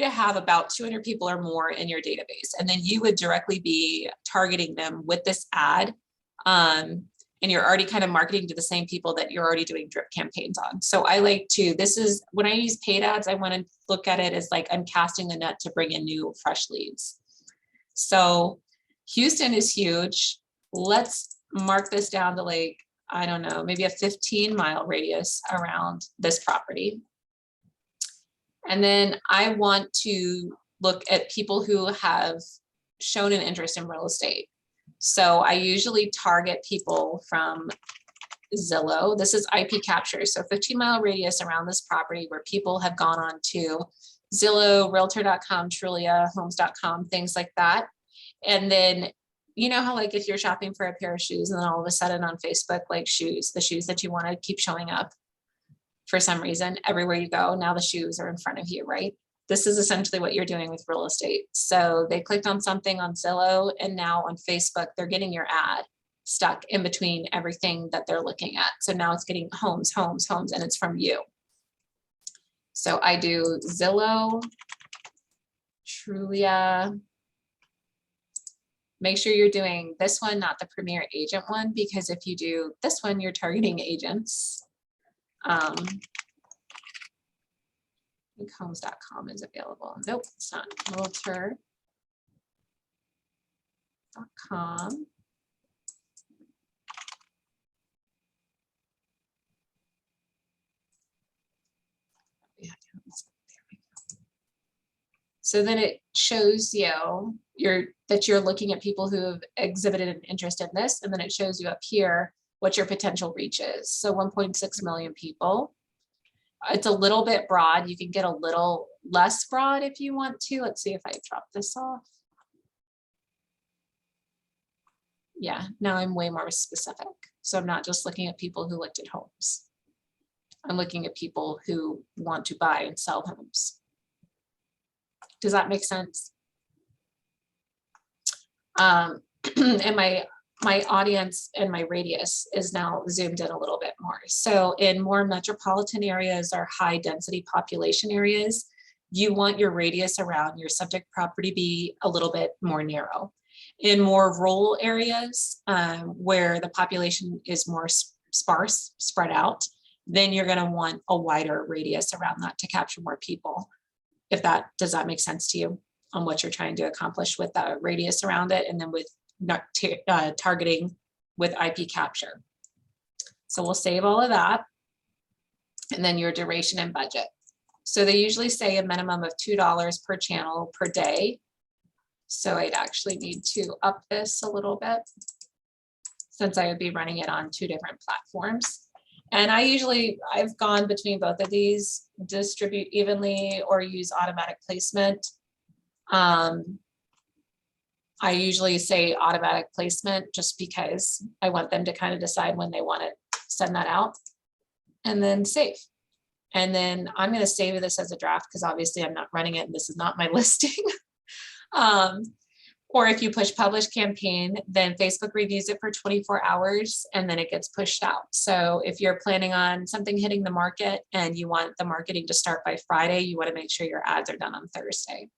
to have about 200 people or more in your database, and then you would directly be targeting them with this ad. And you're already kind of marketing to the same people that you're already doing drip campaigns on. So I like to, this is, when I use paid ads, I want to look at it as like I'm casting the net to bring in new fresh leads. So Houston is huge. Let's mark this down to like, I don't know, maybe a 15-mile radius around this property. And then I want to look at people who have shown an interest in real estate. So I usually target people from Zillow. This is IP capture. So 15-mile radius around this property where people have gone on to Zillow, Realtor.com, Trulia, Homes.com, things like that. And then, you know how like if you're shopping for a pair of shoes and then all of a sudden on Facebook, like the shoes that you want to keep showing up for some reason, everywhere you go, now the shoes are in front of you, right? This is essentially what you're doing with real estate. So they clicked on something on Zillow, and now on Facebook, they're getting your ad stuck in between everything that they're looking at. So now it's getting homes, homes, homes, and it's from you. So I do Zillow, Trulia. Make sure you're doing this one, not the Premier Agent one, because if you do this one, you're targeting agents. I think homes.com is available. Nope, it's not. Realtor.com. So then it shows you that you're looking at people who have exhibited an interest in this, and then it shows you up here what your potential reach is. So 1.6 million people. It's a little bit broad. You can get a little less broad if you want to. Let's see if I drop this off. Yeah, now I'm way more specific. So I'm not just looking at people who looked at homes. I'm looking at people who want to buy and sell homes. Does that make sense? And my audience and my radius is now zoomed in a little bit more. So in more metropolitan areas or high density population areas, you want your radius around your subject property be a little bit more narrow. In more rural areas where the population is more sparse, spread out, then you're gonna want a wider radius around that to capture more people. Does that make sense to you on what you're trying to accomplish with the radius around it, and then with targeting with IP capture. So we'll save all of that. And then your duration and budget. So they usually say a minimum of $2 per channel per day. So I'd actually need to up this a little bit since I would be running it on 2 different platforms. And I've gone between both of these, distribute evenly or use automatic placement. I usually say automatic placement just because I want them to kind of decide when they want to send that out, and then save. And then I'm going to save this as a draft because obviously I'm not running it and this is not my listing. Or if you push publish campaign, then Facebook reviews it for 24 hours and then it gets pushed out. So if you're planning on something hitting the market and you want the marketing to start by Friday, you want to make sure your ads are done on Thursday.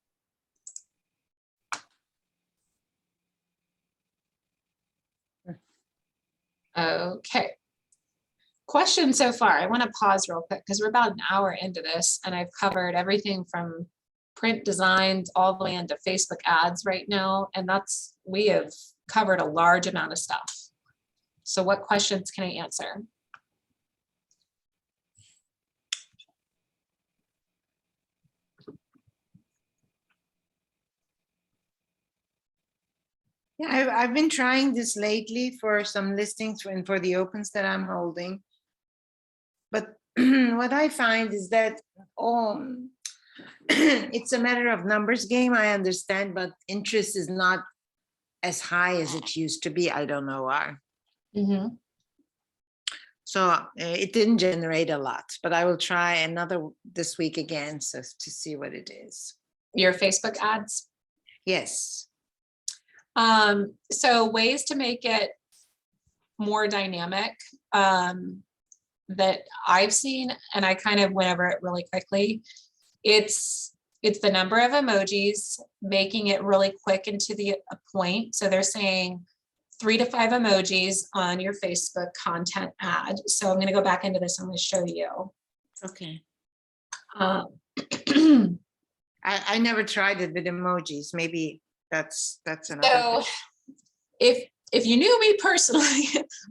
Okay. Questions so far? I want to pause real quick because we're about an hour into this and I've covered everything from print designs all the way into Facebook ads right now. And we have covered a large amount of stuff. So what questions can I answer? Yeah, I've been trying this lately for some listings and for the opens that I'm holding. But what I find is that it's a matter of numbers game, I understand, but interest is not as high as it used to be. I don't know why. Mm-hmm. So it didn't generate a lot, but I will try another this week again so to see what it is. Your Facebook ads? Yes. So ways to make it more dynamic that I've seen, and I kind of went over it really quickly. It's the number of emojis, making it really quick and to the point. So they're saying 3 to 5 emojis on your Facebook content ad. So I'm going to go back into this. I'm going to show you. Okay. I I never tried it with emojis. Maybe that's another. So if you knew me personally,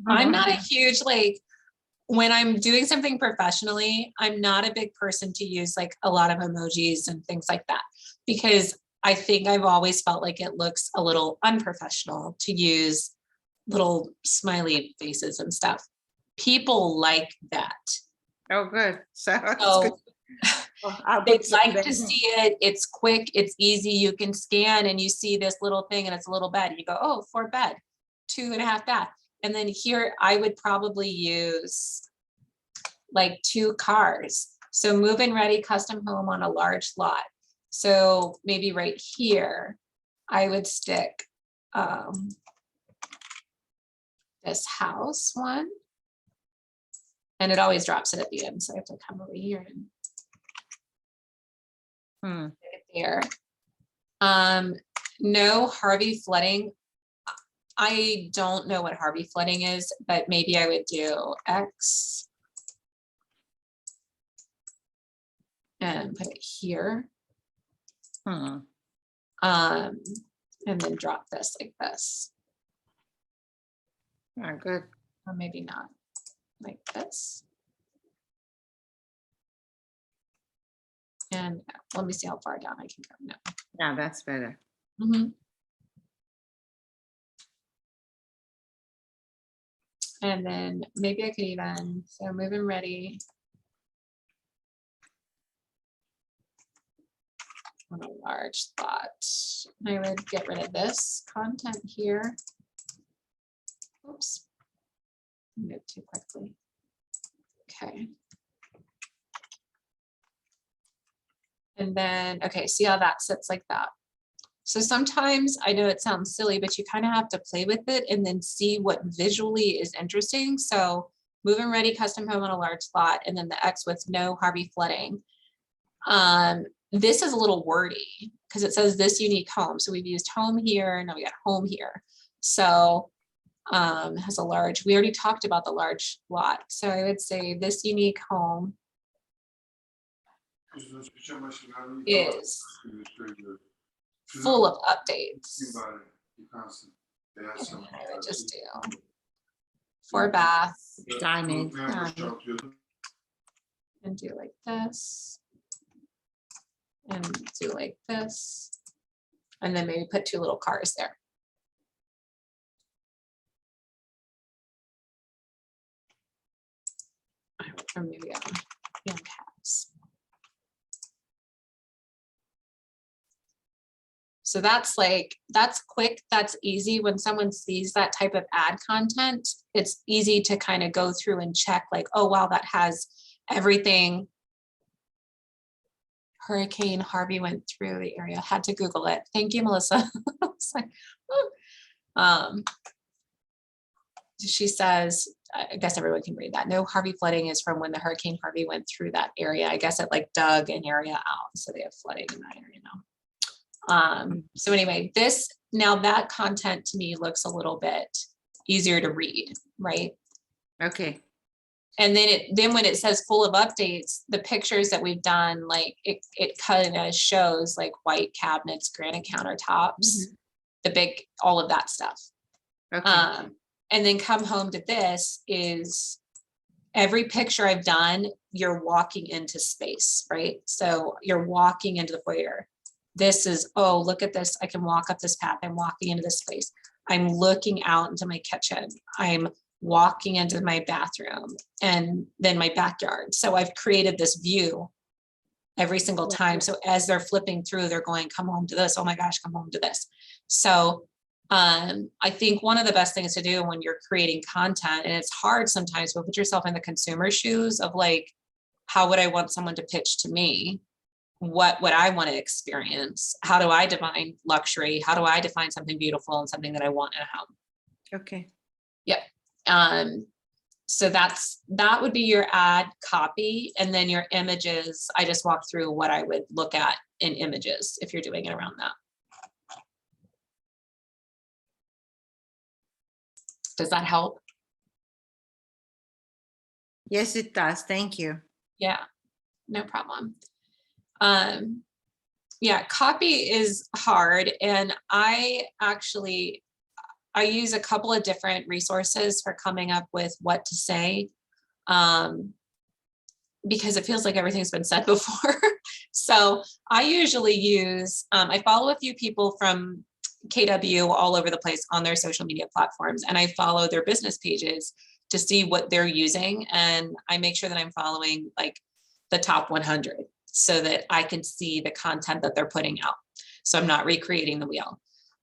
I'm not a huge, like, when I'm doing something professionally, I'm not a big person to use like a lot of emojis and things like that, because I think I've always felt like it looks a little unprofessional to use little smiley faces and stuff. People like that. Oh, good. So that's So good. Well, I'll they'd put some like there. to see it. It's quick, it's easy. You can scan and you see this little thing and it's a little bed. You go, oh, 4 bed, 2.5 bath. And then here I would probably use like 2 cars. So move-in ready custom home on a large lot. So maybe right here, I would stick this house one. And it always drops it at the end. So I have to come over here and stick it there. No Harvey flooding. I don't know what Harvey flooding is, but maybe I would do X and put it here. And then drop this like this, Oh, good. or maybe not, like this. And let me see how far down I can go now. Yeah, that's better. Mhm. And then maybe I could even, so move-in ready. On a large spot. I would get rid of this content here. Oops. Moved too quickly. Okay. And then, okay, see how that sits like that. So sometimes, I know it sounds silly, but you kind of have to play with it and then see what visually is interesting. So move-in ready custom home on a large lot, and then the X with no Harvey flooding. This is a little wordy because it says this unique home. So we've used home here, now we got home here. So has a large, we already talked about the large lot. So I would say this unique home is full of updates. And I would just do 4 bath Diamond. and do like this. And do like this. And then maybe put 2 little cars there. Or maybe young cats. So that's quick, that's easy. When someone sees that type of ad content, it's easy to kind of go through and check like, oh, wow, that has everything. Hurricane Harvey went through the area. Had to Google it. Thank you, Melissa. She says, I guess everyone can read that. No, Harvey flooding is from when the Hurricane Harvey went through that area. I guess it like dug an area out. So they have flooding in that area now. So anyway, now that content to me looks a little bit easier to read, right? Okay. And then when it says full of updates, the pictures that we've done, like it kind of shows like white cabinets, granite countertops, all of that stuff. Okay. And then come home to this is every picture I've done, you're walking into space, right? So you're walking into the foyer. This is, oh, look at this. I can walk up this path. I'm walking into this space. I'm looking out into my kitchen. I'm walking into my bathroom and then my backyard. So I've created this view every single time. So as they're flipping through, they're going, come home to this. Oh my gosh, come home to this. So I think one of the best things to do when you're creating content, and it's hard sometimes, but put yourself in the consumer shoes of like, how would I want someone to pitch to me? What would I want to experience? How do I define luxury? How do I define something beautiful and something that I want in a home? Okay. Yep. So that would be your ad copy. And then your images, I just walked through what I would look at in images if you're doing it around that. Does that help? Yes, it does. Thank you. Yeah, no problem. Yeah, copy is hard. And I use a couple of different resources for coming up with what to say, because it feels like everything's been said before. So I usually use, I follow a few people from KW all over the place on their social media platforms, and I follow their business pages to see what they're using. And I make sure that I'm following like the top 100 so that I can see the content that they're putting out. So I'm not recreating the wheel.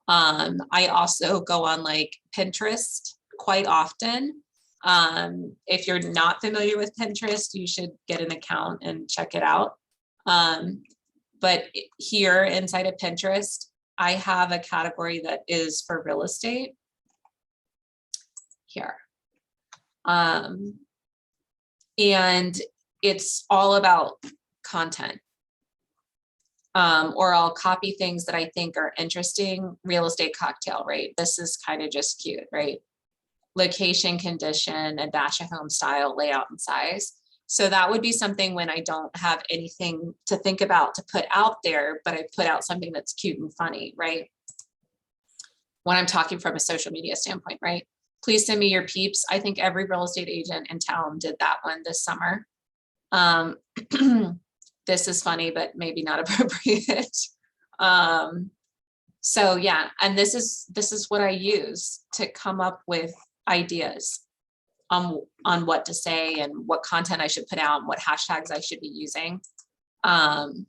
I also go on like Pinterest quite often. If you're not familiar with Pinterest, you should get an account and check it out. But here inside of Pinterest, I have a category that is for real estate here. And it's all about content. Or I'll copy things that I think are interesting. Real estate cocktail, right? This is kind of just cute, right? Location, condition, a dash of home style, layout, and size. So that would be something when I don't have anything to think about to put out there, but I put out something that's cute and funny, right? When I'm talking from a social media standpoint, right? Please send me your peeps. I think every real estate agent in town did that one this summer. This is funny, but maybe not appropriate. So yeah, and this is what I use to come up with ideas on what to say and what content I should put out and what hashtags I should be using. And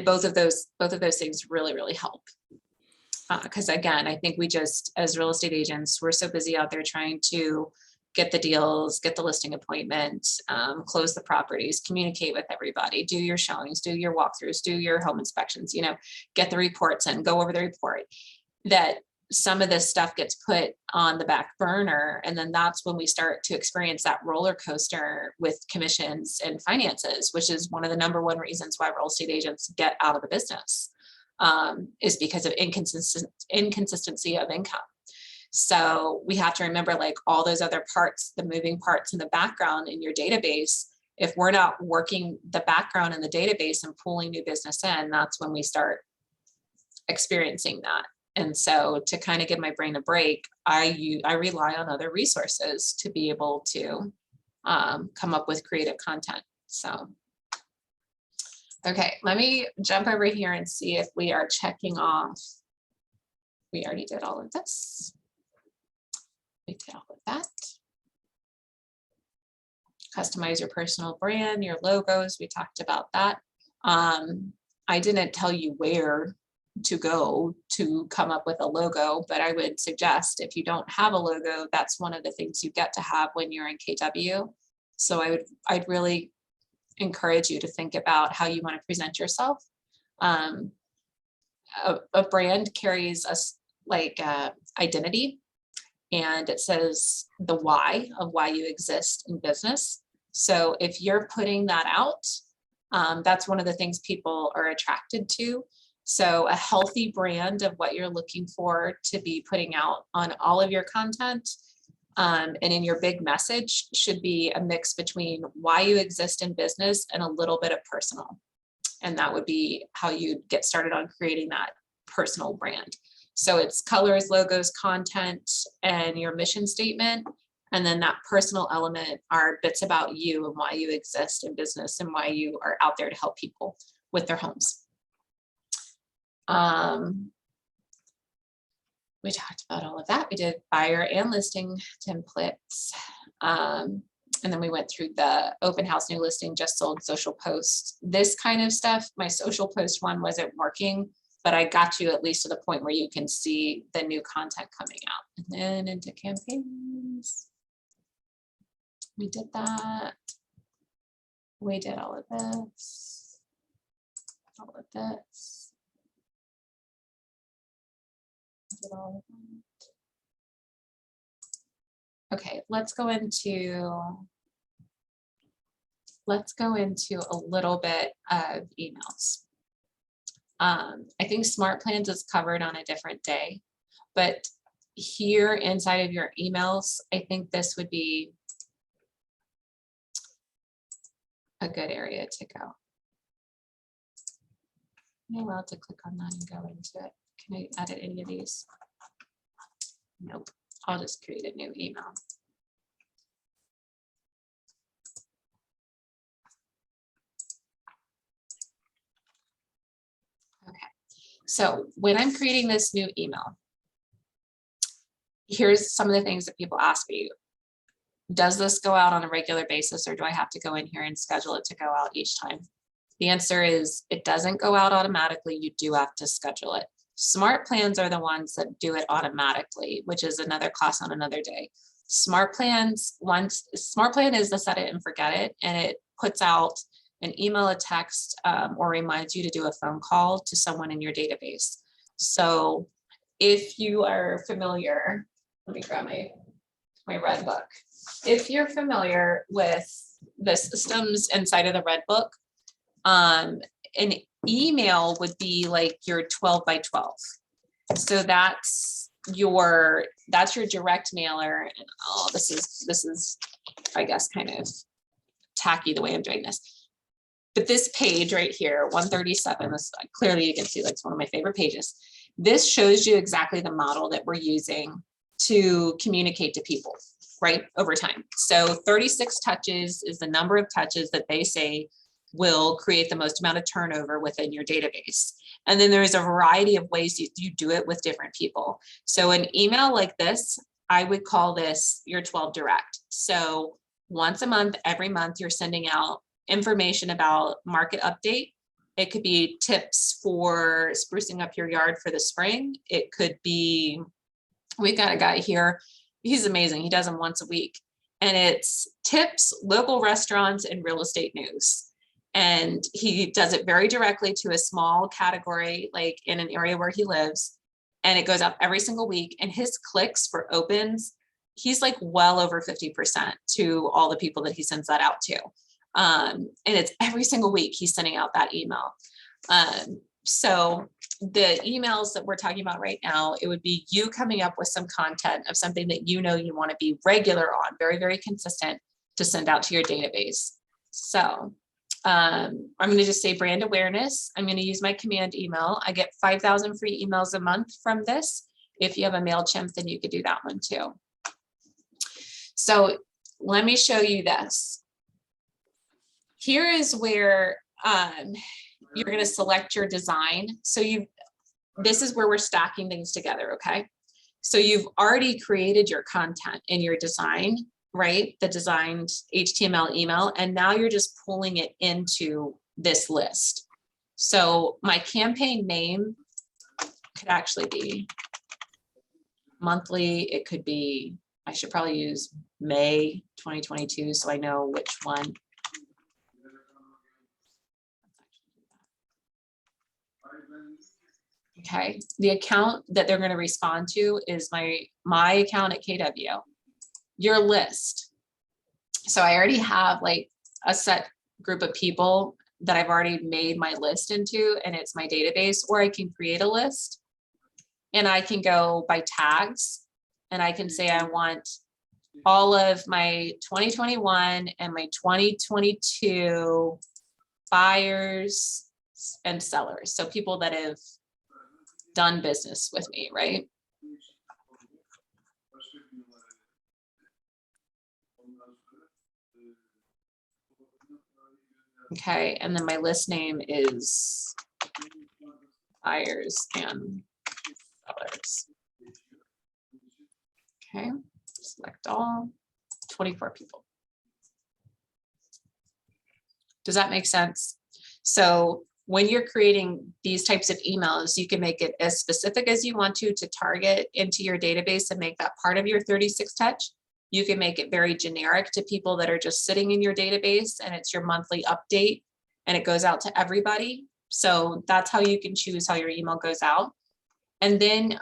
both of those things really, really help. Because again, I think we just, as real estate agents, we're so busy out there trying to get the deals, get the listing appointment, close the properties, communicate with everybody, do your showings, do your walkthroughs, do your home inspections, get the reports and go over the report, that some of this stuff gets put on the back burner. And then that's when we start to experience that roller coaster with commissions and finances, which is one of the number one reasons why real estate agents get out of the business, is because of inconsistency of income. So we have to remember like all those other parts, the moving parts in the background in your database. If we're not working the background in the database and pulling new business in, that's when we start experiencing that. And so to kind of give my brain a break, I rely on other resources to be able to come up with creative content. So Okay, let me jump over here and see if we are checking off. We already did all of this. We did all of that. Customize your personal brand, your logos. We talked about that. I didn't tell you where to go to come up with a logo, but I would suggest if you don't have a logo, that's one of the things you get to have when you're in KW. So I'd really encourage you to think about how you want to present yourself. A brand carries us like identity, and it says the why of why you exist in business. So if you're putting that out, that's one of the things people are attracted to. So a healthy brand of what you're looking for to be putting out on all of your content and in your big message should be a mix between why you exist in business and a little bit of personal. And that would be how you get started on creating that personal brand. So it's colors, logos, content, and your mission statement. And then that personal element are bits about you and why you exist in business and why you are out there to help people with their homes. We talked about all of that. We did buyer and listing templates. And then we went through the open house, new listing, just sold, social posts, this kind of stuff. My social post one wasn't working, but I got you at least to the point where you can see the new content coming out. And then into campaigns. We did that. We did all of this. All of this. Did all of that. Okay, let's go into a little bit of emails. I think Smart Plans is covered on a different day, but here inside of your emails, I think this would be a good area to go. Am I allowed to click on that and go into it? Can I edit any of these? Nope. I'll just create a new email. Okay. So when I'm creating this new email, here's some of the things that people ask me. Does this go out on a regular basis, or do I have to go in here and schedule it to go out each time? The answer is it doesn't go out automatically. You do have to schedule it. Smart Plans are the ones that do it automatically, which is another class on another day. Smart Plan is the set it and forget it, and it puts out an email, a text, or reminds you to do a phone call to someone in your database. So if you are familiar, let me grab my red book. If you're familiar with the systems inside of the red book, an email would be like your 12 by 12. So that's your direct mailer. And oh, this is, I guess, kind of tacky the way I'm doing this. But this page right here, 137, this clearly you can see that's one of my favorite pages. This shows you exactly the model that we're using to communicate to people, right, over time. So 36 touches is the number of touches that they say will create the most amount of turnover within your database. And then there's a variety of ways you do it with different people. So an email like this, I would call this your 12 direct. So once a month, every month, you're sending out information about market update. It could be tips for sprucing up your yard for the spring. It could be, we've got a guy here, he's amazing. He does them once a week. And it's tips, local restaurants, and real estate news. And he does it very directly to a small category, like in an area where he lives. And it goes up every single week. And his clicks for opens, he's like well over 50% to all the people that he sends that out to. And it's every single week he's sending out that email. So the emails that we're talking about right now, it would be you coming up with some content of something that you know you want to be regular on, very, very consistent to send out to your database. So I'm going to just say brand awareness. I'm going to use my command email. I get 5,000 free emails a month from this. If you have a MailChimp, then you could do that one too. So let me show you this. Here is where you're going to select your design. So this is where we're stacking things together, okay? So you've already created your content in your design, right? The designed HTML email, and now you're just pulling it into this list. So my campaign name could actually be monthly. It could be, I should probably use May 2022 so I know which one. Okay, the account that they're going to respond to is my account at KW, your list. So I already have like a set group of people that I've already made my list into, and it's my database, or I can create a list and I can go by tags and I can say I want all of my 2021 and my 2022 buyers and sellers. So people that have done business with me, right? Okay, and then my list name is buyers and sellers. Okay, select all, 24 people. Does that make sense? So when you're creating these types of emails, you can make it as specific as you want to target into your database and make that part of your 36 touch. You can make it very generic to people that are just sitting in your database and it's your monthly update and it goes out to everybody. So that's how you can choose how your email goes out. And then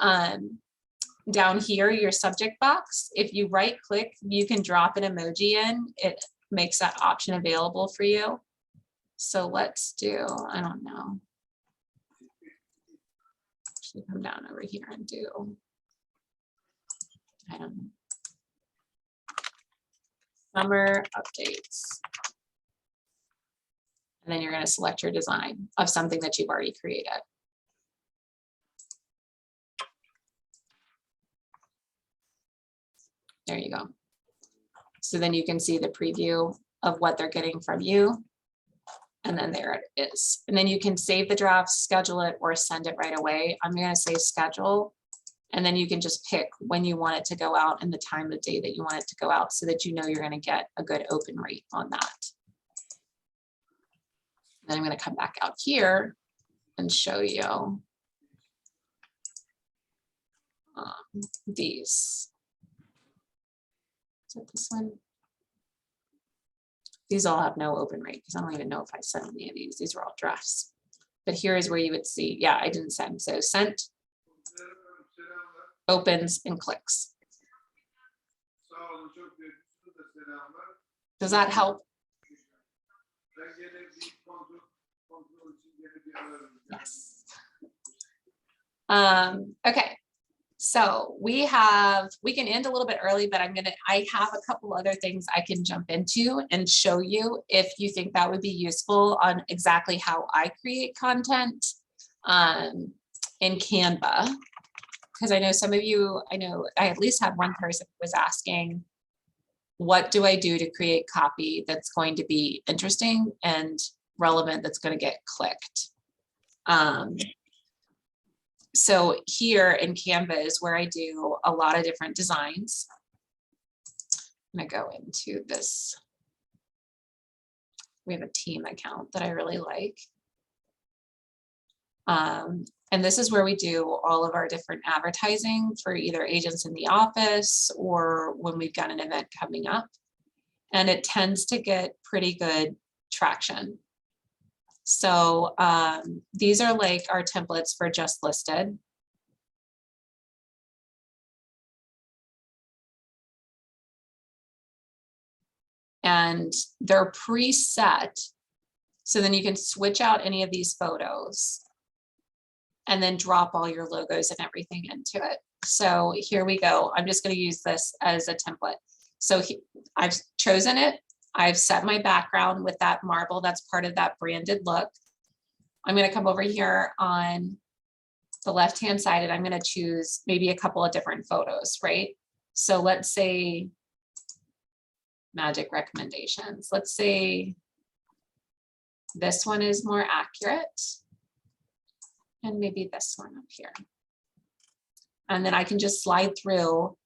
down here, your subject box, if you right click, you can drop an emoji in. It makes that option available for you. So let's do, I don't know. Actually come down over here and do, I don't know. Summer updates. And then you're going to select your design of something that you've already created. There you go. So then you can see the preview of what they're getting from you. And then there it is. And then you can save the draft, schedule it, or send it right away. I'm going to say schedule. And then you can just pick when you want it to go out and the time of day that you want it to go out so that you know you're going to get a good open rate on that. Then I'm going to come back out here and show you these. Is it this one? These all have no open rate because I don't even know if I sent any of these. These are all drafts. But here is where you would see, yeah, I didn't send. So sent, opens, and clicks. Does that help? Yes. Okay. So we can end a little bit early, but I have a couple other things I can jump into and show you if you think that would be useful on exactly how I create content in Canva. Because I know some of you, I at least had one person who was asking, what do I do to create copy that's going to be interesting and relevant, that's going to get clicked? So here in Canva is where I do a lot of different designs. I'm gonna go into this. We have a team account that I really like. And this is where we do all of our different advertising for either agents in the office or when we've got an event coming up. And it tends to get pretty good traction. So these are like our templates for Just Listed. And they're preset. So then you can switch out any of these photos and then drop all your logos and everything into it. So here we go. I'm just going to use this as a template. So I've chosen it. I've set my background with that marble. That's part of that branded look. I'm going to come over here on the left-hand side and I'm going to choose maybe a couple of different photos, right? So let's say magic recommendations. Let's say This one is more accurate. And maybe this one up here. And then I can just slide through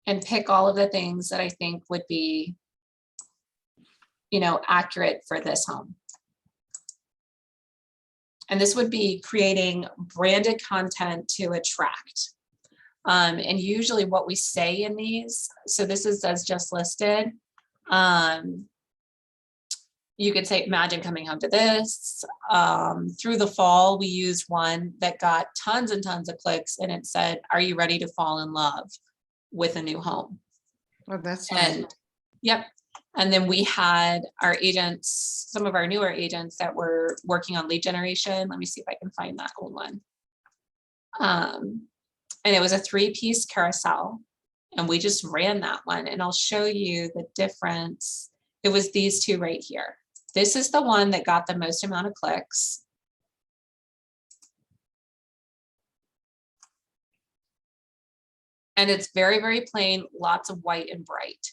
and pick all of the things that I think would be, you know, accurate for this home. And this would be creating branded content to attract. And usually what we say in these, so this is as just listed. You could say, imagine coming home to this. Through the fall, we used one that got tons and tons of clicks, and it said, are you ready to fall in love with a new home? Well, that's nice. And yep. And then we had our agents, some of our newer agents that were working on lead generation. Let me see if I can find that old one. And it was a 3-piece carousel, and we just ran that one, and I'll show you the difference. It was these two right here. This is the one that got the most amount of clicks. And it's very, very plain, lots of white and bright.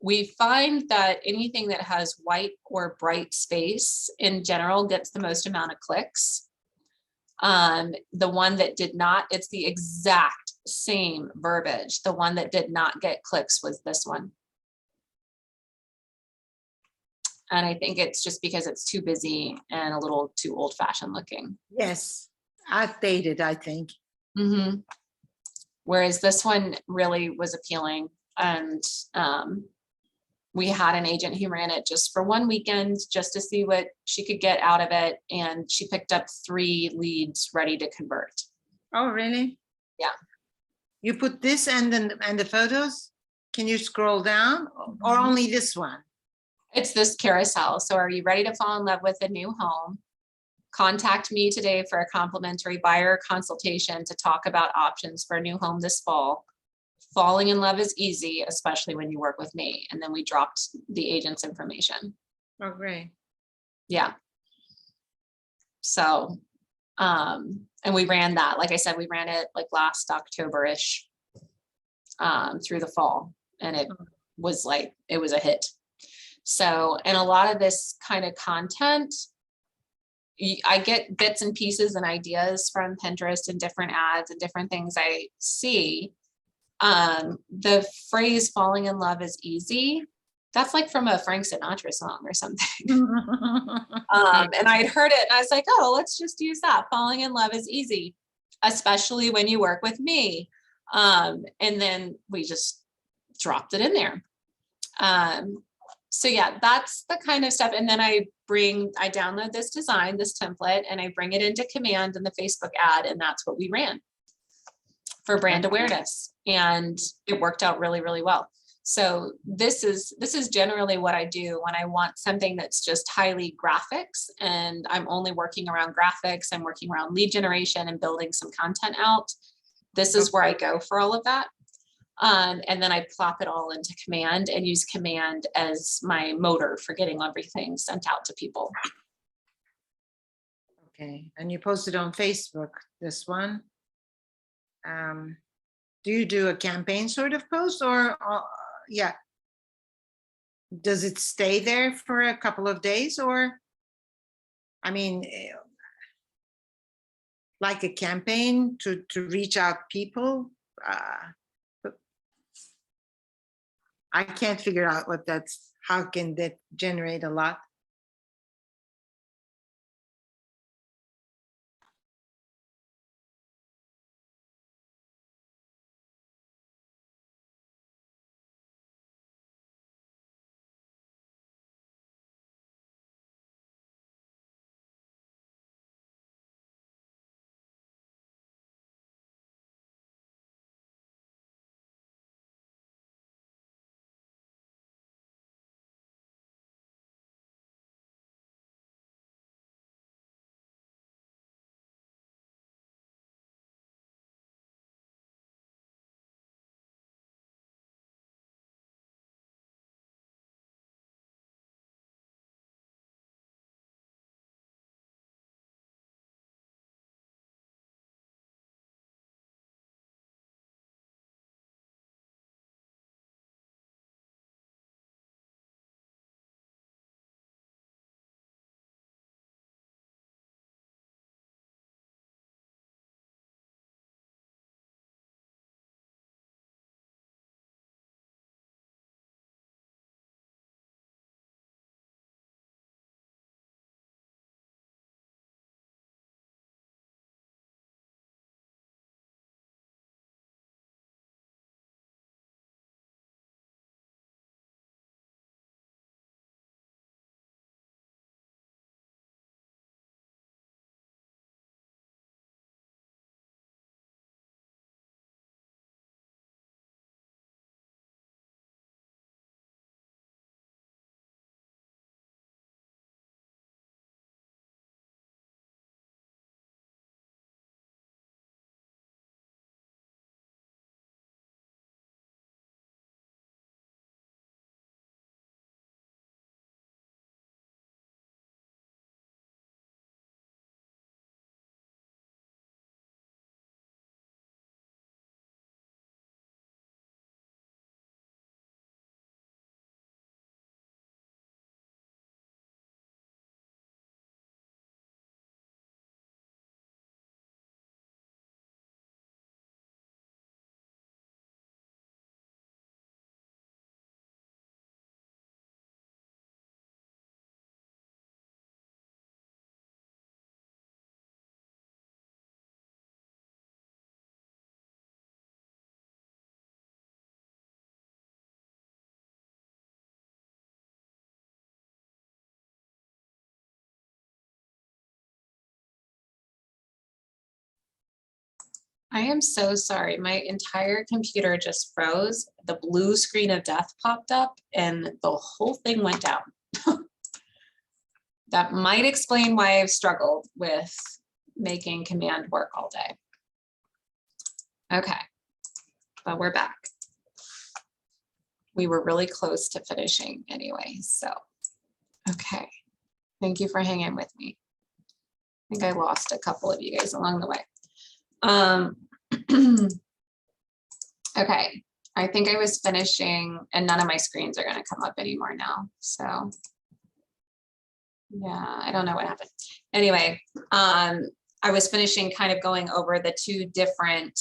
We find that anything that has white or bright space in general gets the most amount of clicks. The one that did not, it's the exact same verbiage. The one that did not get clicks was this one. And I think it's just because it's too busy and a little too old-fashioned looking. Yes, outdated, I think. Mm-hmm. Whereas this one really was appealing. And we had an agent who ran it just for one weekend, just to see what she could get out of it. And she picked up 3 leads ready to convert. Oh, really? Yeah. You put this and then and the photos? Can you scroll down or only this one? It's this carousel. So are you ready to fall in love with a new home? Contact me today for a complimentary buyer consultation to talk about options for a new home this fall. Falling in love is easy, especially when you work with me. And then we dropped the agent's information. Oh, great. Yeah. So, and we ran that, like I said, we ran it like last October-ish, through the fall, and it was like, it was a hit. So, and a lot of this kind of content, I get bits and pieces and ideas from Pinterest and different ads and different things I see. The phrase falling in love is easy. That's like from a Frank Sinatra song or something. And I'd heard it and I was like, oh, let's just use that. Falling in love is easy, especially when you work with me. And then we just dropped it in there. So yeah, that's the kind of stuff. And then I download this design, this template, and I bring it into Command in the Facebook ad, and that's what we ran for brand awareness. And it worked out really, really well. So this is generally what I do when I want something that's just highly graphics, and I'm only working around graphics. I'm working around lead generation and building some content out. This is where I go for all of that. And then I plop it all into Command and use Command as my motor for getting everything sent out to people. Okay, and you posted on Facebook, this one. Do you do a campaign sort of post or yeah? Does it stay there for a couple of days or? I mean, like a campaign to reach out people? I can't figure out what that's, how can that generate a lot? I am so sorry. My entire computer just froze. The blue screen of death popped up and the whole thing went down. That might explain why I've struggled with making command work all day. Okay, but we're back. We were really close to finishing anyway, so, okay. Thank you for hanging with me. I think I lost a couple of you guys along the way. Okay, I think I was finishing and none of my screens are gonna come up anymore now, so. Yeah, I don't know what happened. Anyway, I was finishing kind of going over the two different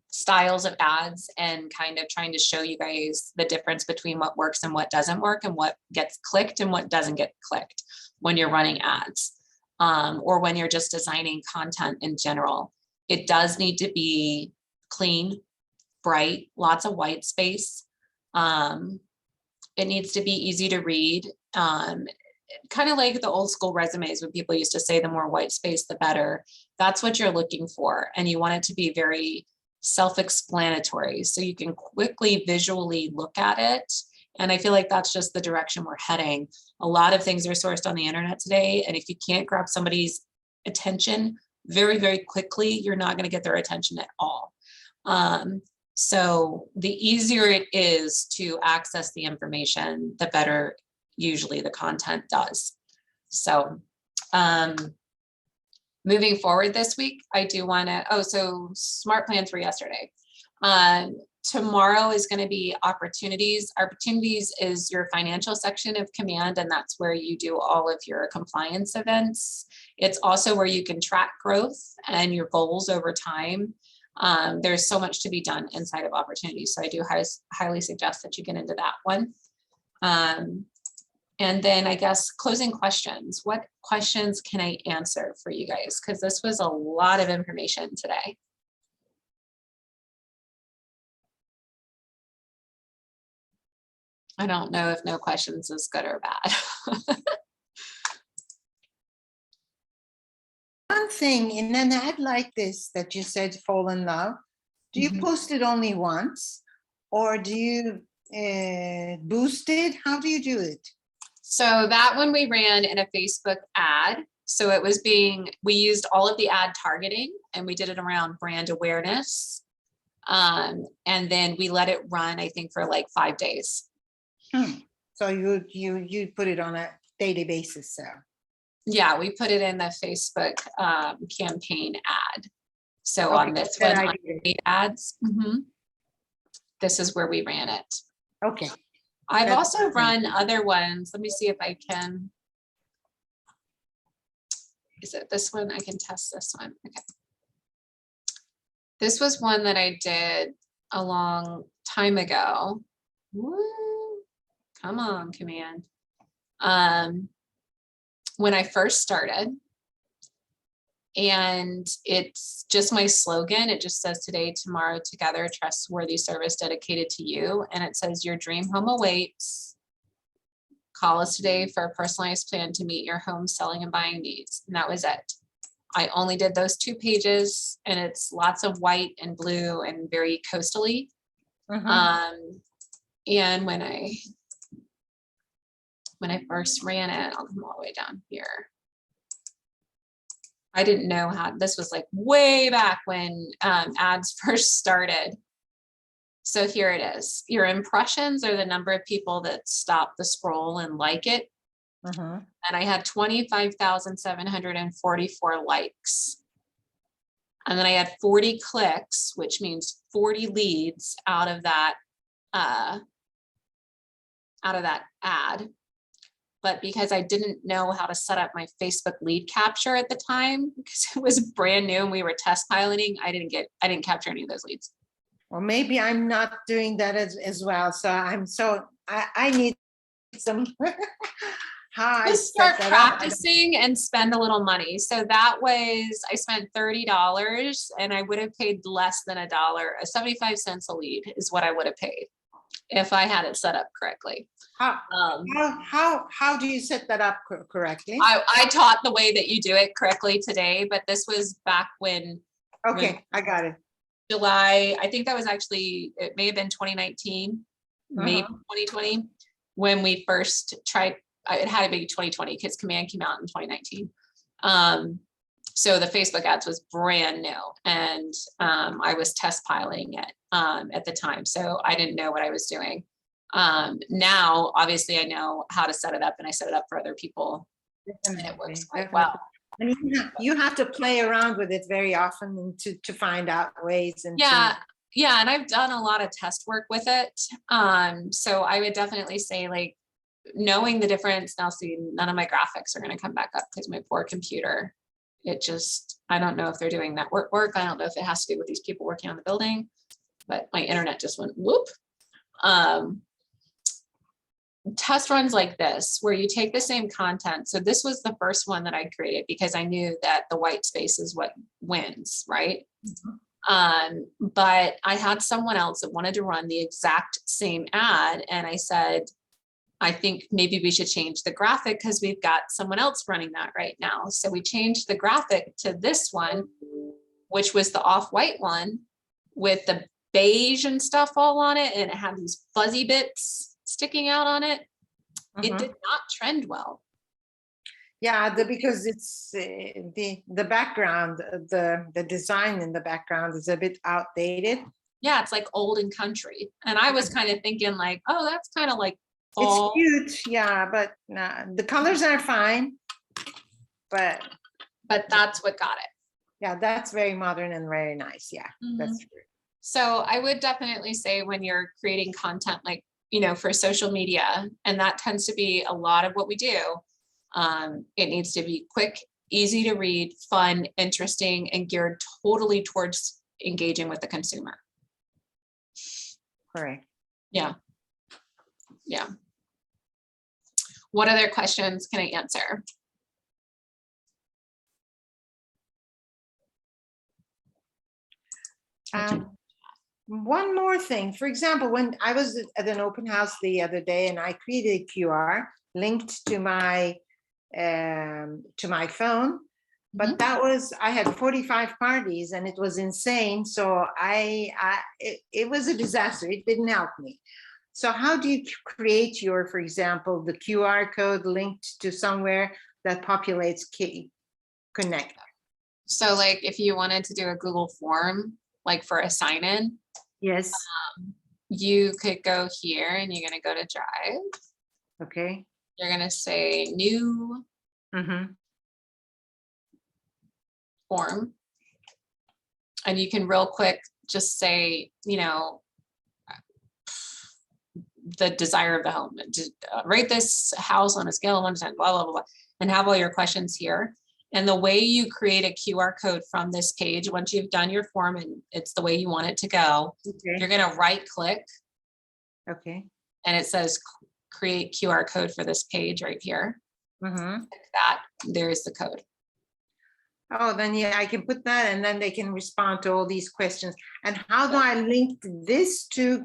styles of ads and kind of trying to show you guys the difference between what works and what doesn't work and what gets clicked and what doesn't get clicked when you're running ads, or when you're just designing content in general. It does need to be clean, bright, lots of white space. It needs to be easy to read. Kind of like the old school resumes when people used to say the more white space, the better. That's what you're looking for. And you want it to be very self-explanatory so you can quickly visually look at it. And I feel like that's just the direction we're heading. A lot of things are sourced on the internet today. And if you can't grab somebody's attention very, very quickly, you're not going to get their attention at all. So the easier it is to access the information, the better usually the content does. So moving forward this week, I do want to, so smart plans for yesterday. Tomorrow is going to be opportunities. Opportunities is your financial section of Command, and that's where you do all of your compliance events. It's also where you can track growth and your goals over time. There's so much to be done inside of opportunities. So I do highly suggest that you get into that one. And then I guess closing questions. What questions can I answer for you guys? Because this was a lot of information today. I don't know if no questions is good or bad. One thing in an ad like this that you said fall in love, do you post it only once or do you boost it? How do you do it? So that one we ran in a Facebook ad. So it was we used all of the ad targeting and we did it around brand awareness. And then we let it run, I think, for like 5 days. So you put it on a daily basis, so. Yeah, we put it in the Facebook campaign ad. So on Okay, this good one, on idea. paid ads, this is where we ran it. Okay, I've That's also awesome. run other ones. Let me see if I can. Is it this one? I can test this one. Okay. This was one that I did a long time ago. Woo. Come on, Command. When I first started, and it's just my slogan. It just says today, tomorrow, together, trustworthy service dedicated to you. And it says your dream home awaits. Call us today for a personalized plan to meet your home selling and buying needs. And that was it. I only did those 2 pages and it's lots of white and blue and very coastally. And when I first ran it, I'll come all the way down here. I didn't know how, this was like way back when ads first started. So here it is. Your impressions are the number of people that stop the scroll and like it. And I had 25,744 likes. And then I had 40 clicks, which means 40 leads out of that ad. But because I didn't know how to set up my Facebook lead capture at the time, because it was brand new and we were test piloting, I didn't capture any of those leads. Well, maybe I'm not doing that as well. So I need some. How I Just set start that up, I don't- practicing and spend a little money. So that was, I spent $30 and I would have paid less than $1, 75 cents a lead is what I would have paid if I had it set up correctly. How do you set that up correctly? I taught the way that you do it correctly today, but this was back when. Okay, I got it. July, I think that was actually, it may have been 2019, maybe 2020, when we first tried, it had to be 2020 because Command came out in 2019. So the Facebook ads was brand new, and I was test piloting it at the time. So I didn't know what I was doing. Now, obviously I know how to set it up, and I set it up for other people, and it works quite well. And you have to play around with it very often and to find out ways and Yeah, and I've done a lot of test work with it. So I would definitely say, like, knowing the difference. Now, see, none of my graphics are going to come back up because my poor computer, it just, I don't know if they're doing network work. I don't know if it has to do with these people working on the building, but my internet just went whoop. Test runs like this, where you take the same content. So this was the first one that I created because I knew that the white space is what wins, right? But I had someone else that wanted to run the exact same ad, and I said, I think maybe we should change the graphic because we've got someone else running that right now. So we changed the graphic to this one, which was the off-white one with the beige and stuff all on it, and it had these fuzzy bits sticking out on it. It did not trend well. Yeah, because it's the background, the design in the background is a bit outdated. Yeah, it's like old and country. And I was kind of thinking like, oh, that's kind of like fall. It's cute, yeah, but the colors are fine. But that's what got it. yeah, that's very modern and very nice. Yeah, that's true. So I would definitely say when you're creating content, like, you know, for social media, and that tends to be a lot of what we do. It needs to be quick, easy to read, fun, interesting, and geared totally towards engaging with the consumer. Correct. Yeah. Yeah. What other questions can I answer? One more thing, for example, when I was at an open house the other day and I created a QR linked to my phone, but that was, I had 45 parties and it was insane. So it was a disaster. It didn't help me. So how do you create your, for example, the QR code linked to somewhere that populates Connect? So like if you wanted to do a Google form, like for a sign-in, Yes. You could go here and you're going to go to Drive. Okay. You're going to say new form. And you can real quick just say, you know, the desire of the home. Rate this house on a scale of 1 to 10, blah, blah, blah, blah, and have all your questions here. And the way you create a QR code from this page, once you've done your form and it's the way you want it to go, you're going to right click. Okay. And it says create QR code for this page right here. Like that, there's the code. Oh, then yeah, I can put that and then they can respond to all these questions. And how do I link this to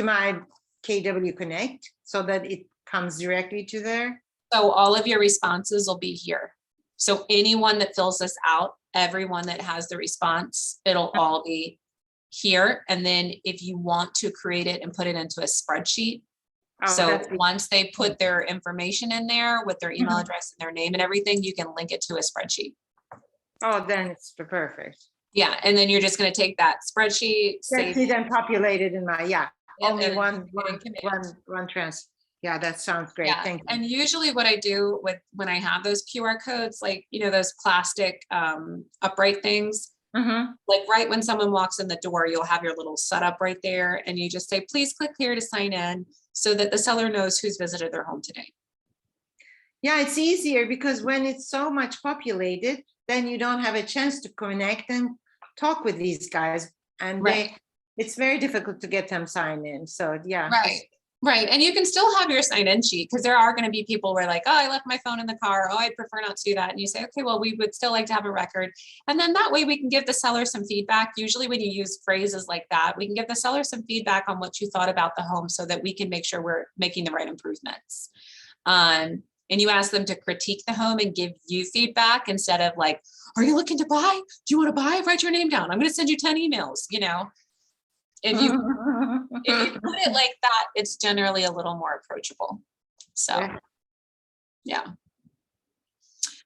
my KW Connect so that it comes directly to there? So all of your responses will be here. So anyone that fills this out, everyone that has the response, it'll all be here. And then if you want to create it and put it into a spreadsheet, so once they put their information in there with their email address and their name and everything, you can link it to a spreadsheet. Oh, then it's perfect. Yeah, and then you're just going to take that spreadsheet, save it and populate it in my, only and one command. trans. Yeah, that sounds great. Yeah. Thank you. And usually what I do when I have those QR codes, like, you know, those plastic upright things, like right when someone walks in the door, you'll have your little setup right there. And you just say, please click here to sign in so that the seller knows who's visited their home today. Yeah, it's easier because when it's so much populated, then you don't have a chance to connect and talk with these guys. And it's very difficult to get them signed in. So yeah. Right. And you can still have your sign-in sheet because there are going to be people where like, oh, I left my phone in the car. Oh, I'd prefer not to do that. And you say, okay, well, we would still like to have a record. And then that way we can give the seller some feedback. Usually when you use phrases like that, we can give the seller some feedback on what you thought about the home so that we can make sure we're making the right improvements. and you ask them to critique the home and give you feedback instead of like, are you looking to buy? Do you want to buy? Write your name down. I'm going to send you 10 emails, you know. If you put it like that, it's generally a little more approachable. So, Yeah. yeah.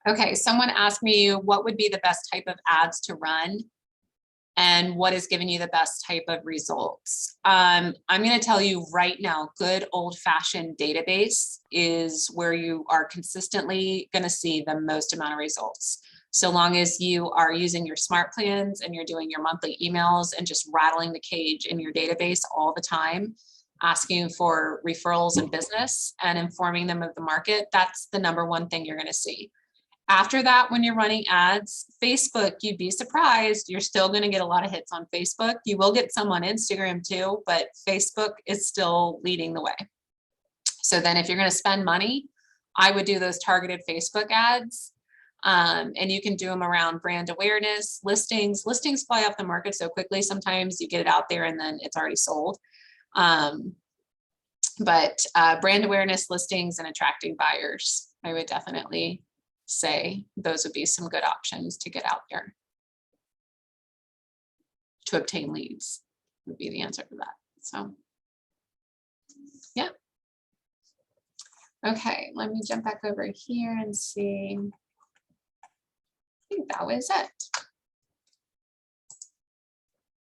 Okay, someone asked me what would be the best type of ads to run and what is giving you the best type of results. I'm going to tell you right now, good old-fashioned database is where you are consistently going to see the most amount of results. So long as you are using your smart plans and you're doing your monthly emails and just rattling the cage in your database all the time, asking for referrals and business and informing them of the market, that's the number one thing you're going to see. After that, when you're running ads, Facebook, you'd be surprised. You're still going to get a lot of hits on Facebook. You will get some on Instagram too, but Facebook is still leading the way. So then if you're going to spend money, I would do those targeted Facebook ads. And you can do them around brand awareness, listings. Listings fly off the market so quickly. Sometimes you get it out there and then it's already sold. But brand awareness, listings, and attracting buyers, I would definitely say those would be some good options to get out there. To obtain leads would be the answer to that. So, yeah. Okay, let me jump back over here and see. I think that was it.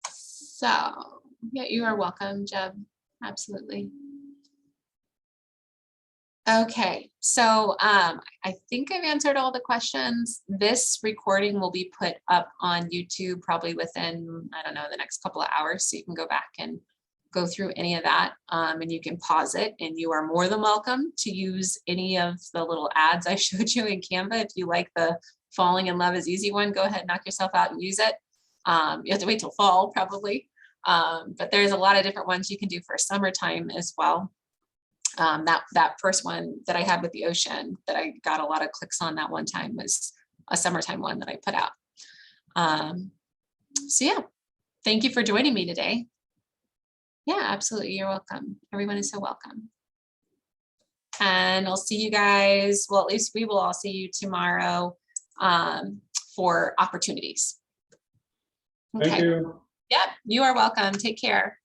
So, yeah, you are welcome, Jeb. Absolutely. Okay, so I think I've answered all the questions. This recording will be put up on YouTube probably within, I don't know, the next couple of hours. So you can go back and go through any of that and you can pause it, and you are more than welcome to use any of the little ads I showed you in Canva. If you like the Falling in Love is Easy one, go ahead, knock yourself out and use it. You have to wait till fall probably, but there's a lot of different ones you can do for summertime as well. That first one that I had with the ocean that I got a lot of clicks on that one time was a summertime one that I put out. So yeah, thank you for joining me today. Yeah, absolutely. You're welcome. Everyone is so welcome. And I'll see you guys. Well, at least we will all see you tomorrow for opportunities. Thank you. Yep, you are welcome. Take care.